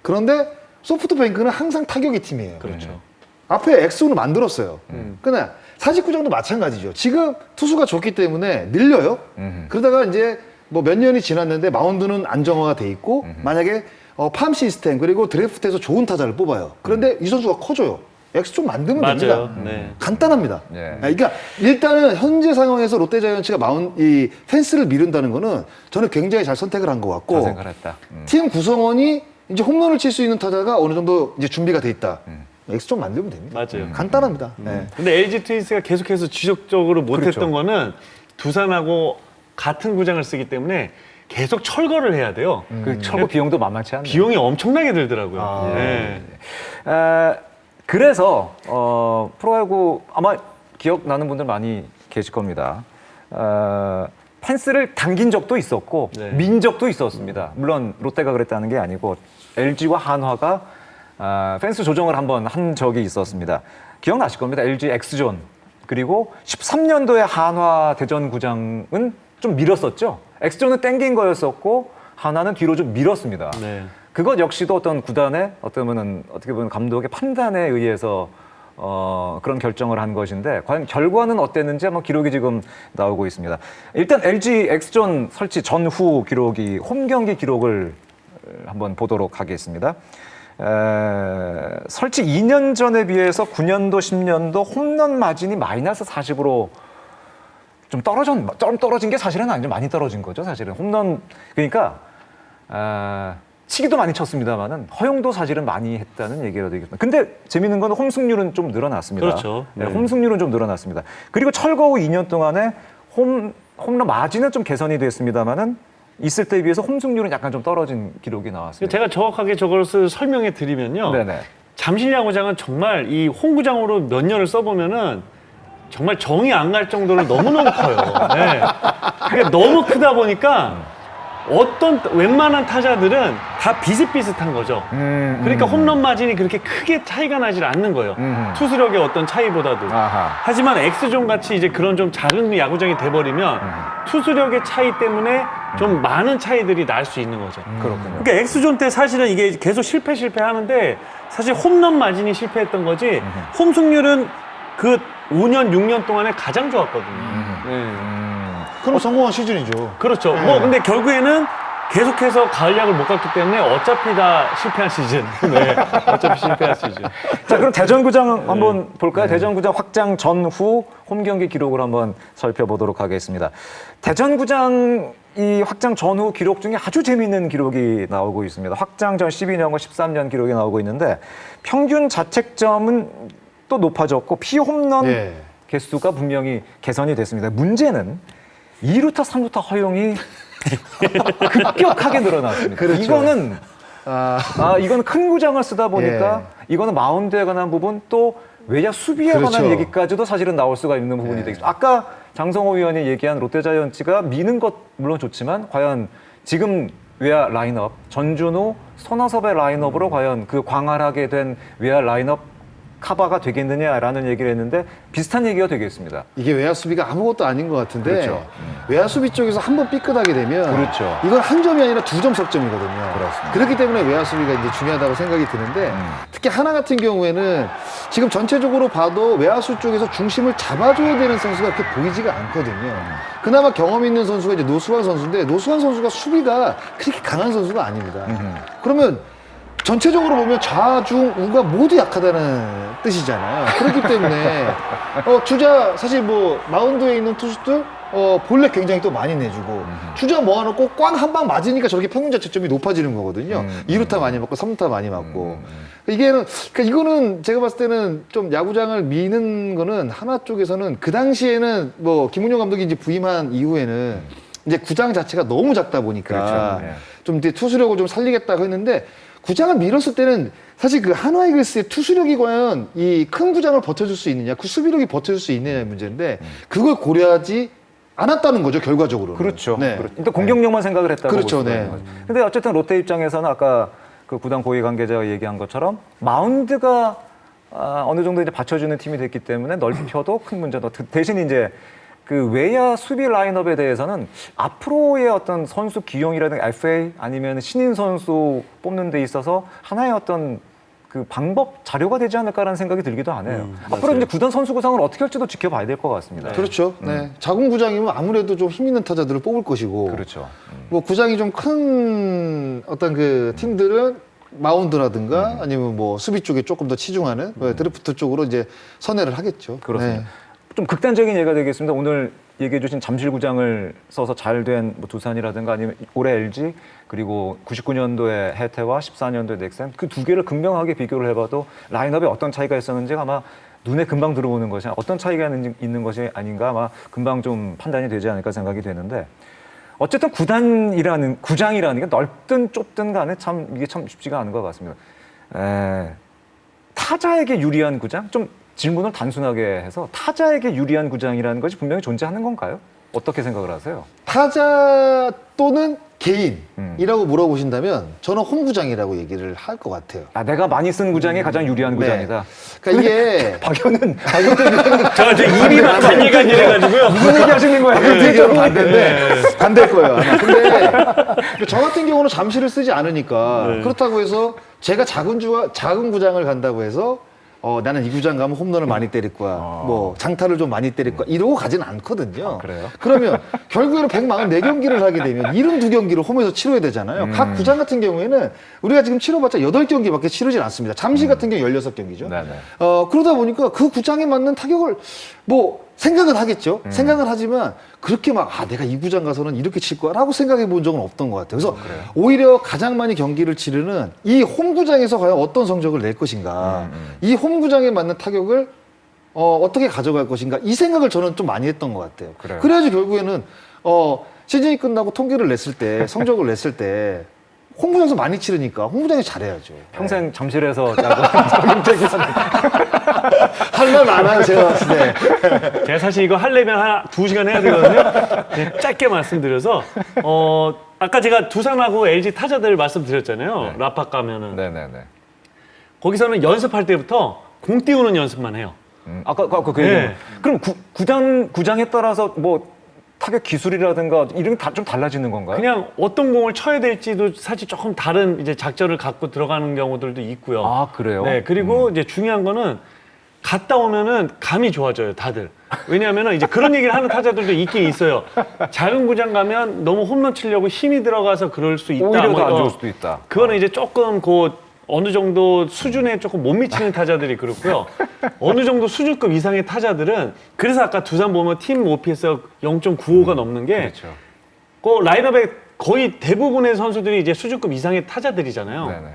그런데 소프트뱅크는 항상 타격의 팀이에요. 그렇죠. 앞에 엑스온을 만들었어요. 그러나 사직구장도 마찬가지죠. 지금 투수가 좋기 때문에 늘려요. 그러다가 이제 뭐 몇 년이 지났는데 마운드는 안정화가 돼 있고 만약에 팜 시스템 그리고 드래프트에서 좋은 타자를 뽑아요. 그런데 이 선수가 커져요. 엑스 좀 만들면 맞아요. 됩니다. 네. 간단합니다. 네. 그러니까 일단은 현재 상황에서 롯데자이언츠가 이 펜스를 미룬다는 거는 저는 굉장히 잘 선택을 한 것 같고 잘 생각했다. 팀 구성원이 이제 홈런을 칠 수 있는 타자가 어느 정도 이제 준비가 돼 있다. X존 만들면 됩니다. 맞아요. 간단합니다. 네. 근데 LG 트윈스가 계속해서 지속적으로 못했던 그렇죠. 거는 두산하고 같은 구장을 쓰기 때문에 계속 철거를 해야 돼요. 그 철거 비용도 만만치 않네요. 비용이 엄청나게 들더라고요. 네. 그래서 프로야구 아마 기억나는 분들 많이 계실 겁니다. 펜스를 당긴 적도 있었고 네. 민 적도 있었습니다. 물론 롯데가 그랬다는 게 아니고 LG와 한화가 펜스 조정을 한번 한 적이 있었습니다. 기억나실 겁니다. LG X존. 그리고 13년도에 한화 대전구장은 좀 밀었었죠. X존은 땡긴 거였었고 한화는 뒤로 좀 밀었습니다. 네. 그것 역시도 어떤 구단의 어떻게 보면 감독의 판단에 의해서 그런 결정을 한 것인데 과연 결과는 어땠는지 한번 기록이 지금 나오고 있습니다. 일단 LG X존 설치 전후 기록이 홈 경기 기록을 한번 보도록 하겠습니다. 설치 2년 전에 비해서 9년도, 10년도 홈런 마진이 마이너스 40으로 좀 떨어진 게 사실은 아니죠. 많이 떨어진 거죠. 사실은 홈런 그러니까 치기도 많이 쳤습니다만은 허용도 사실은 많이 했다는 얘기가 되겠습니다. 근데 재밌는 건 홈승률은 좀 늘어났습니다. 그렇죠. 네, 네. 홈승률은 좀 늘어났습니다. 그리고 철거 후 2년 동안에 홈런 마진은 좀 개선이 됐습니다만은 있을 때에 비해서 홈승률은 약간 좀 떨어진 기록이 나왔습니다. 제가 정확하게 저것을 설명해 드리면요. 네네. 잠실야구장은 정말 이 홈구장으로 몇 년을 써보면은 정말 정이 안 갈 정도로 너무너무 커요. 네. 그러니까 너무 크다 보니까 웬만한 타자들은 다 비슷비슷한 거죠. 그러니까 홈런 마진이 그렇게 크게 차이가 나질 않는 거예요. 투수력의 어떤 차이보다도. 아하. 하지만 X존 같이 이제 그런 좀 작은 야구장이 돼버리면 투수력의 차이 때문에 좀 많은 차이들이 날 수 있는 거죠. 그렇군요. 그러니까 X존 때 사실은 이게 계속 실패하는데 사실 홈런 마진이 실패했던 거지 홈승률은 그 5년, 6년 동안에 가장 좋았거든요. 네. 그럼 성공한 시즌이죠. 그렇죠. 뭐 근데 결국에는 계속해서 가을 야구를 못 갔기 때문에 어차피 다 실패한 시즌. 네. 어차피 실패한 시즌. 자, 그럼 대전구장 한번 볼까요? 대전구장 확장 전후 홈 경기 기록을 한번 살펴보도록 하겠습니다. 대전구장 이 확장 전후 기록 중에 아주 재미있는 기록이 나오고 있습니다. 확장 전 12년과 13년 기록이 나오고 있는데 평균 자책점은 또 높아졌고 피홈런 예. 개수가 분명히 개선이 됐습니다. 문제는 2루타, 3루타 허용이 급격하게 늘어났습니다. 그렇죠. 이거는 이거는 큰 구장을 쓰다 보니까 예. 이거는 마운드에 관한 부분 또 외야 수비에 그렇죠. 관한 얘기까지도 사실은 나올 수가 있는 부분이 예. 되겠습니다. 아까 장성호 위원이 얘기한 롯데자이언츠가 미는 것 물론 좋지만 과연 지금 외야 라인업 전준우, 손아섭의 라인업으로 과연 그 광활하게 된 외야 라인업 카바가 되겠느냐라는 얘기를 했는데 비슷한 얘기가 되겠습니다. 이게 외야 수비가 아무것도 아닌 것 같은데 그렇죠. 외야 수비 쪽에서 한 번 삐끗하게 되면 그렇죠. 이건 한 점이 아니라 2점 석점이거든요. 그렇습니다. 그렇기 때문에 외야 수비가 이제 중요하다고 생각이 드는데 특히 하나 같은 경우에는 지금 전체적으로 봐도 외야수 쪽에서 중심을 잡아줘야 되는 선수가 그렇게 보이지가 않거든요. 그나마 경험 있는 선수가 이제 노수환 선수인데 노수환 선수가 수비가 그렇게 강한 선수가 아닙니다. 그러면 전체적으로 보면 좌중 우가 모두 약하다는 뜻이잖아요. 그렇기 때문에 주자 사실 뭐 마운드에 있는 투수들 볼넷 굉장히 또 많이 내주고 주자 모아놓고 꽝 한 방 맞으니까 저렇게 평균 자책점이 높아지는 거거든요. 2루타 많이 맞고 3루타 많이 맞고 그러니까 이거는 제가 봤을 때는 좀 야구장을 미는 거는 하나 쪽에서는 그 당시에는 뭐 김은용 감독이 이제 부임한 이후에는 이제 구장 자체가 너무 작다 보니까 그렇죠. 네. 좀 이제 투수력을 좀 살리겠다고 했는데 구장을 밀었을 때는 사실 그 한화 이글스의 투수력이 과연 이 큰 구장을 버텨줄 수 있느냐, 그 수비력이 버텨줄 수 있느냐의 문제인데 그걸 고려하지 않았다는 거죠, 결과적으로는. 그렇죠. 네. 그렇죠. 일단 공격력만 생각을 했다고 그렇죠, 볼 수가 네. 있는 거죠. 근데 어쨌든 롯데 입장에서는 아까 그 구단 고위 관계자가 얘기한 것처럼 마운드가 어느 정도 이제 받쳐주는 팀이 됐기 때문에 넓혀도 큰 문제도 대신 이제 그 외야 수비 라인업에 대해서는 앞으로의 어떤 선수 기용이라든가 FA 아니면 신인 선수 뽑는 데 있어서 하나의 어떤 그 방법 자료가 되지 않을까라는 생각이 들기도 하네요. 앞으로 이제 구단 선수 구성을 어떻게 할지도 지켜봐야 될 것 같습니다. 그렇죠. 네. 작은 구장이면 아무래도 좀 힘 있는 타자들을 뽑을 것이고. 그렇죠. 뭐 구장이 좀 큰 어떤 그 팀들은 마운드라든가 아니면 뭐 수비 쪽에 조금 더 치중하는 드래프트 쪽으로 이제 선회를 하겠죠. 그렇습니다. 네. 좀 극단적인 예가 되겠습니다. 오늘 얘기해 주신 잠실구장을 써서 잘 된 뭐 두산이라든가 아니면 올해 LG 그리고 99년도에 해태와 14년도에 넥센 그 두 개를 극명하게 비교를 해봐도 라인업에 어떤 차이가 있었는지 아마 눈에 금방 들어오는 것이 어떤 차이가 있는 것이 아닌가 아마 금방 좀 판단이 되지 않을까 생각이 되는데 어쨌든 구장이라는 게 넓든 좁든 간에 참 이게 참 쉽지가 않은 것 같습니다. 타자에게 유리한 구장? 좀 질문을 단순하게 해서 타자에게 유리한 구장이라는 것이 분명히 존재하는 건가요? 어떻게 생각을 하세요? 타자 또는 개인이라고 물어보신다면 저는 홈구장이라고 얘기를 할 것 같아요. 아, 내가 많이 쓴 구장이 가장 유리한 구장이다. 그러니까 이게 박현은 저 입이 막 단위가 이래가지고요. 무슨 얘기 하시는 거예요? 대적으로 반대인데 반대일 거예요. 아마. 근데 저 같은 경우는 잠실을 쓰지 않으니까 그렇다고 해서 제가 작은 구장을 간다고 해서 나는 이 구장 가면 홈런을 많이 때릴 거야. 뭐 장타를 좀 많이 때릴 거야. 이러고 가지는 않거든요. 그래요? 그러면 결국에는 144경기를 하게 되면 72경기를 홈에서 치러야 되잖아요. 각 구장 같은 경우에는 우리가 지금 치러봤자 8경기밖에 치르진 않습니다. 잠실 같은 경우 16경기죠. 네네. 그러다 보니까 그 구장에 맞는 타격을 뭐 생각은 하겠죠. 생각은 하지만 그렇게 막 내가 이 구장 가서는 이렇게 칠 거야라고 생각해 본 적은 없던 것 같아요. 그래서 오히려 가장 많이 경기를 치르는 이 홈구장에서 과연 어떤 성적을 낼 것인가, 이 홈구장에 맞는 타격을 어떻게 가져갈 것인가 이 생각을 저는 좀 많이 했던 것 같아요. 그래요. 그래야지 결국에는 시즌이 끝나고 통계를 냈을 때 성적을 냈을 때 홈구장에서 많이 치르니까 홈구장에서 잘해야죠. 평생 잠실에서 야구한 적임택이었는데 할 말 많아요, 제가 봤을 때. 제가 사실 이거 하려면 한 2시간 해야 되거든요. 그냥 짧게 말씀드려서 아까 제가 두산하고 LG 타자들 말씀드렸잖아요. 네. 라팍 가면은 네네네. 거기서는 연습할 때부터 공 띄우는 연습만 해요. 아까 그 네. 얘기. 그럼 구장에 따라서 뭐 타격 기술이라든가 이런 게 다 좀 달라지는 건가요? 그냥 어떤 공을 쳐야 될지도 사실 조금 다른 이제 작전을 갖고 들어가는 경우들도 있고요. 아, 그래요? 네, 그리고 이제 중요한 거는 갔다 오면은 감이 좋아져요, 다들. 왜냐하면은 이제 그런 얘기를 하는 타자들도 있긴 있어요. 작은 구장 가면 너무 홈런 치려고 힘이 들어가서 그럴 수 있다. 오히려 뭐 더 안 이거. 좋을 수도 있다. 그거는 이제 조금 어느 정도 수준에 조금 못 미치는 타자들이 그렇고요. 어느 정도 수준급 이상의 타자들은 그래서 아까 두산 보면 팀 OPS가 0.95가 넘는 게 그렇죠. 그 라인업에 거의 대부분의 선수들이 이제 수준급 이상의 타자들이잖아요. 네네.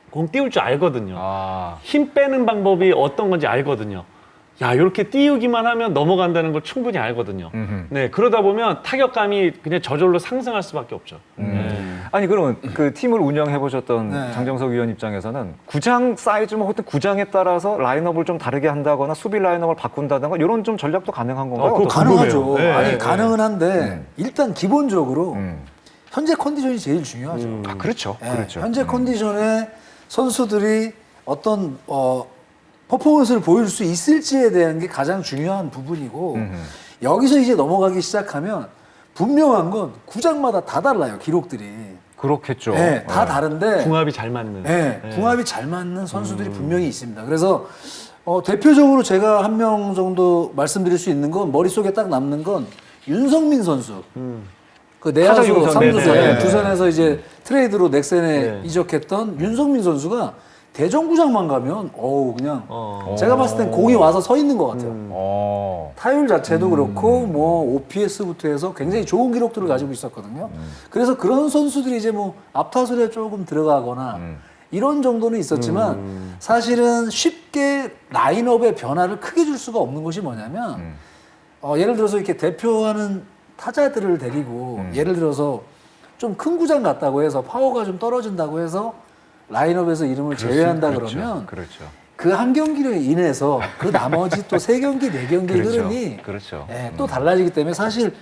공 띄울 줄 알거든요. 아, 힘 빼는 방법이 어떤 건지 알거든요. 야, 이렇게 띄우기만 하면 넘어간다는 걸 충분히 알거든요. 네, 그러다 보면 타격감이 그냥 저절로 상승할 수밖에 없죠. 아니 그러면 그 팀을 운영해 보셨던 네. 장정석 위원 입장에서는 구장 사이즈 뭐 하여튼 구장에 따라서 라인업을 좀 다르게 한다거나 수비 라인업을 바꾼다든가 이런 좀 전략도 가능한 건가요? 그거 어떻습니까? 가능하죠. 궁금해요. 네, 아니 네. 가능은 한데 일단 기본적으로 음. 현재 컨디션이 제일 중요하죠. 아, 그렇죠. 예, 그렇죠. 현재 컨디션에 선수들이 어떤 퍼포먼스를 보여줄 수 있을지에 대한 게 가장 중요한 부분이고 여기서 이제 넘어가기 시작하면 분명한 건 구장마다 다 달라요, 기록들이. 그렇겠죠. 네, 다 다른데 궁합이 잘 맞는. 네, 궁합이 잘 맞는 선수들이 분명히 있습니다. 그래서 대표적으로 제가 한 명 정도 말씀드릴 수 있는 건 머릿속에 딱 남는 건 윤성민 선수. 그 내야수 윤성민. 3루수 네네. 두산에서 이제 트레이드로 넥센에 네. 이적했던 윤성민 선수가 대전구장만 가면 그냥 어. 제가 봤을 땐 공이 와서 서 있는 것 같아요. 어. 타율 자체도 그렇고 뭐 OPS부터 해서 굉장히 좋은 기록들을 가지고 있었거든요. 그래서 그런 선수들이 이제 뭐 앞타술에 조금 들어가거나 이런 정도는 있었지만 사실은 쉽게 라인업의 변화를 크게 줄 수가 없는 것이 뭐냐면 예를 들어서 이렇게 대표하는 타자들을 데리고 예를 들어서 좀 큰 구장 같다고 해서 파워가 좀 떨어진다고 해서 라인업에서 이름을 제외한다 그러면 그렇죠. 그 한 경기로 인해서 그 나머지 또 3경기, 4경기 그렇죠. 흐름이 그렇죠. 또 달라지기 때문에 사실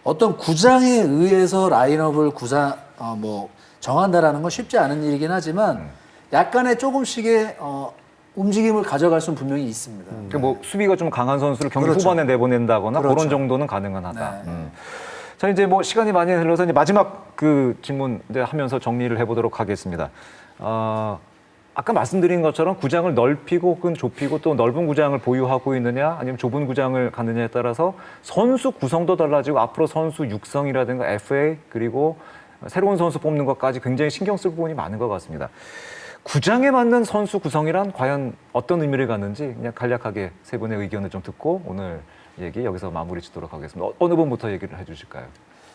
어떤 구장에 의해서 라인업을 정한다라는 건 쉽지 않은 일이긴 하지만 약간의 조금씩의 움직임을 가져갈 수는 분명히 있습니다. 그러니까 뭐 수비가 좀 강한 선수를 경기 그렇죠. 후반에 내보낸다거나 그렇죠. 그런 정도는 가능은 하다. 네. 자, 이제 뭐 시간이 많이 흘러서 이제 마지막 그 질문 이제 하면서 정리를 해보도록 하겠습니다. 아까 말씀드린 것처럼 구장을 넓히고 혹은 좁히고 또 넓은 구장을 보유하고 있느냐 아니면 좁은 구장을 갖느냐에 따라서 선수 구성도 달라지고 앞으로 선수 육성이라든가 FA 그리고 새로운 선수 뽑는 것까지 굉장히 신경 쓸 부분이 많은 것 같습니다. 구장에 맞는 선수 구성이란 과연 어떤 의미를 갖는지 그냥 간략하게 세 분의 의견을 좀 듣고 오늘 얘기 여기서 마무리 짓도록 하겠습니다. 어느 분부터 얘기를 해주실까요?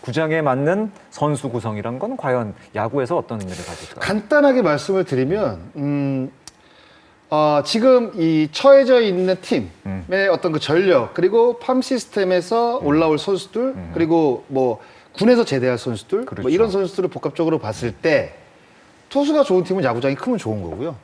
구장에 맞는 선수 구성이란 건 과연 야구에서 어떤 의미를 가질까요? 간단하게 말씀을 드리면 지금 이 처해져 있는 팀의 어떤 그 전력 그리고 팜 시스템에서 올라올 선수들 그리고 뭐 군에서 제대할 선수들 그렇죠. 뭐 이런 선수들을 복합적으로 봤을 때 투수가 좋은 팀은 야구장이 크면 좋은 거고요.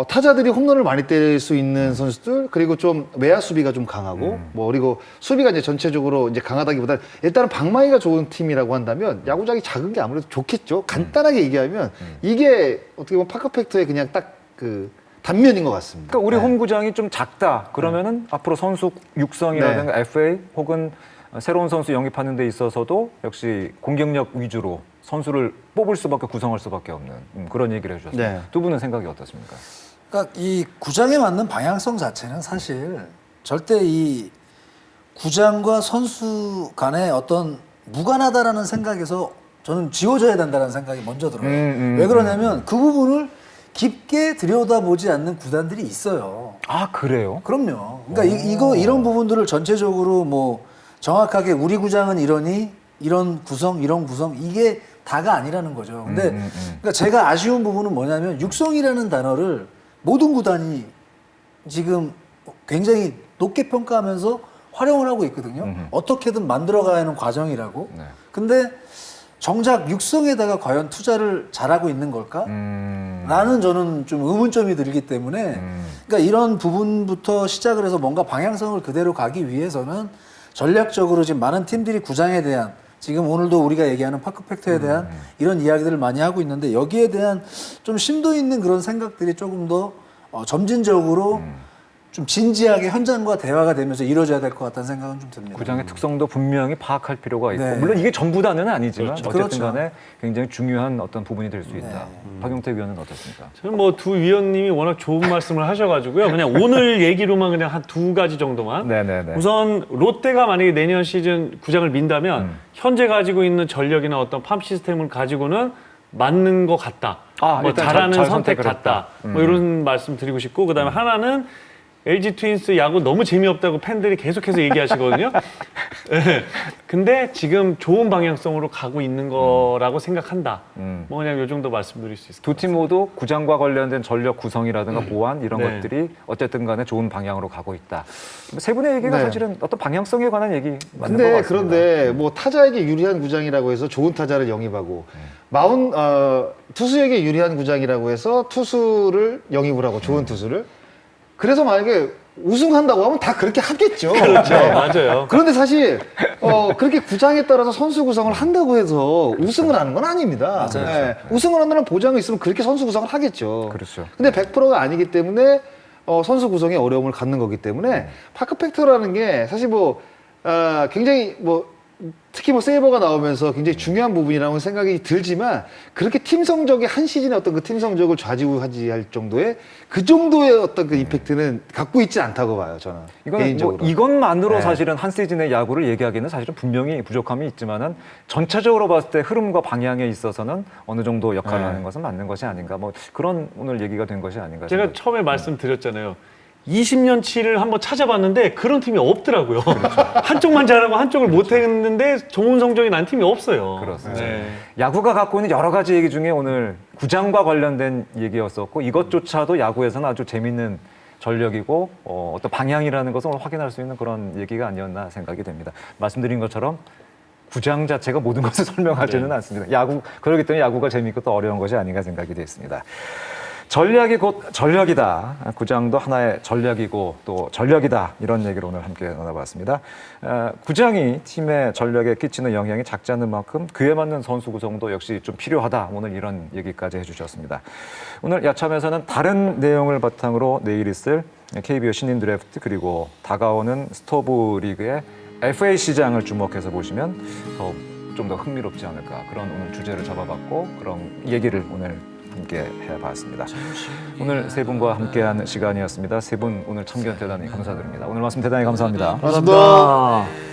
타자들이 홈런을 많이 때릴 수 있는 선수들 그리고 좀 외야 수비가 좀 강하고 뭐 그리고 수비가 이제 전체적으로 이제 강하다기보다는 일단은 방망이가 좋은 팀이라고 한다면 야구장이 작은 게 아무래도 좋겠죠. 간단하게 얘기하면 이게 어떻게 보면 파크팩터의 그냥 딱 그 단면인 것 같습니다. 그러니까 우리 네. 홈구장이 좀 작다. 그러면은 앞으로 선수 육성이라든가 FA 혹은 새로운 선수 영입하는 데 있어서도 역시 공격력 위주로 선수를 뽑을 수밖에 구성할 수밖에 없는 그런 얘기를 해주셨습니다. 네. 두 분은 생각이 어떻습니까? 그러니까 이 구장에 맞는 방향성 자체는 사실 절대 이 구장과 선수 간의 어떤 무관하다라는 생각에서 저는 지워져야 된다는 생각이 먼저 들어요. 왜 그러냐면 그 부분을 깊게 들여다보지 않는 구단들이 있어요. 아, 그래요? 그럼요. 그러니까 이런 부분들을 전체적으로 뭐 정확하게 우리 구장은 이러니 이런 구성 이게 다가 아니라는 거죠. 근데 그러니까 제가 아쉬운 부분은 뭐냐면 육성이라는 단어를 모든 구단이 지금 굉장히 높게 평가하면서 활용을 하고 있거든요. 어떻게든 만들어가야 하는 과정이라고. 네. 근데 정작 육성에다가 과연 투자를 잘하고 있는 걸까? 라는 저는 좀 의문점이 들기 때문에 그러니까 이런 부분부터 시작을 해서 뭔가 방향성을 그대로 가기 위해서는 전략적으로 지금 많은 팀들이 구장에 대한 지금 오늘도 우리가 얘기하는 파크팩터에 대한 이런 이야기들을 많이 하고 있는데 여기에 대한 좀 심도 있는 그런 생각들이 조금 더 점진적으로 좀 진지하게 현장과 대화가 되면서 이루어져야 될 것 같다는 생각은 좀 듭니다. 구장의 특성도 분명히 파악할 필요가 있고 네. 물론 이게 전부 다는 아니지만 그렇죠. 어쨌든 그렇죠. 간에 굉장히 중요한 어떤 부분이 될 수 있다. 네. 박용택 위원은 어떻습니까? 저는 뭐 두 위원님이 워낙 좋은 말씀을 하셔가지고요. 그냥 오늘 얘기로만 그냥 한 두 가지 정도만. 네네네. 우선 롯데가 만약에 내년 시즌 구장을 민다면 현재 가지고 있는 전력이나 어떤 팜 시스템을 가지고는 맞는 것 같다. 아, 뭐 일단 잘하는 잘 선택 선택을 같다. 했다. 뭐 이런 말씀 드리고 싶고 그다음에 하나는 LG 트윈스 야구 너무 재미없다고 팬들이 계속해서 얘기하시거든요. 네. 근데 지금 좋은 방향성으로 가고 있는 거라고 생각한다. 뭐 그냥 요 정도 말씀드릴 수 있을 것 두 팀 모두 구장과 관련된 전력 구성이라든가 보완 이런 네. 것들이 어쨌든 간에 좋은 방향으로 가고 있다. 세 분의 얘기가 네. 사실은 어떤 방향성에 관한 얘기 맞는 것 근데 같습니다. 그런데 뭐 타자에게 유리한 구장이라고 해서 좋은 타자를 영입하고 투수에게 유리한 구장이라고 해서 투수를 영입을 하고 좋은 투수를 그래서 만약에 우승한다고 하면 다 그렇게 하겠죠. 그렇죠. 네. 맞아요. 그런데 사실 그렇게 구장에 따라서 선수 구성을 한다고 해서 우승을 하는 건 아닙니다. 맞아요. 네. 우승을 한다는 보장이 있으면 그렇게 선수 구성을 하겠죠. 그렇죠. 근데 100%가 아니기 때문에 선수 구성에 어려움을 갖는 거기 때문에 파크팩터라는 게 사실 뭐 굉장히 뭐 특히 뭐 세이버가 나오면서 굉장히 중요한 부분이라는 생각이 들지만 그렇게 팀 성적이 한 시즌의 어떤 그 팀 성적을 좌지우지할 정도의 그 정도의 어떤 그 임팩트는 갖고 있지 않다고 봐요 저는 개인적으로. 뭐 이것만으로 네. 사실은 한 시즌의 야구를 얘기하기는 사실은 분명히 부족함이 있지만은 전체적으로 봤을 때 흐름과 방향에 있어서는 어느 정도 역할을 네. 하는 것은 맞는 것이 아닌가. 뭐 그런 오늘 얘기가 된 것이 아닌가. 제가 생각이 처음에 말씀드렸잖아요. 20년치를 한번 찾아봤는데 그런 팀이 없더라고요. 한쪽만 잘하고 한쪽을 못했는데 좋은 성적이 난 팀이 없어요. 그렇습니다. 네. 야구가 갖고 있는 여러 가지 얘기 중에 오늘 구장과 관련된 얘기였었고 이것조차도 야구에서는 아주 재밌는 전력이고 어떤 방향이라는 것을 오늘 확인할 수 있는 그런 얘기가 아니었나 생각이 됩니다. 말씀드린 것처럼 구장 자체가 모든 것을 설명하지는 않습니다. 그렇기 때문에 야구가 재밌고 또 어려운 것이 아닌가 생각이 됐습니다. 전략이 곧 전력이다. 구장도 하나의 전략이고 또 전력이다. 이런 얘기를 오늘 함께 나눠봤습니다. 구장이 팀의 전력에 끼치는 영향이 작지 않는 만큼 그에 맞는 선수 구성도 역시 좀 필요하다. 오늘 이런 얘기까지 해주셨습니다. 오늘 야참에서는 다른 내용을 바탕으로 내일 있을 KBO 신인 드래프트 그리고 다가오는 스토브 리그의 FA 시장을 주목해서 보시면 좀 더 흥미롭지 않을까. 그런 오늘 주제를 잡아봤고 그런 얘기를 오늘 함께 해봤습니다. 오늘 세 분과 함께한 시간이었습니다. 세 분 오늘 참견 대단히 감사드립니다. 오늘 말씀 대단히 감사합니다. 감사합니다.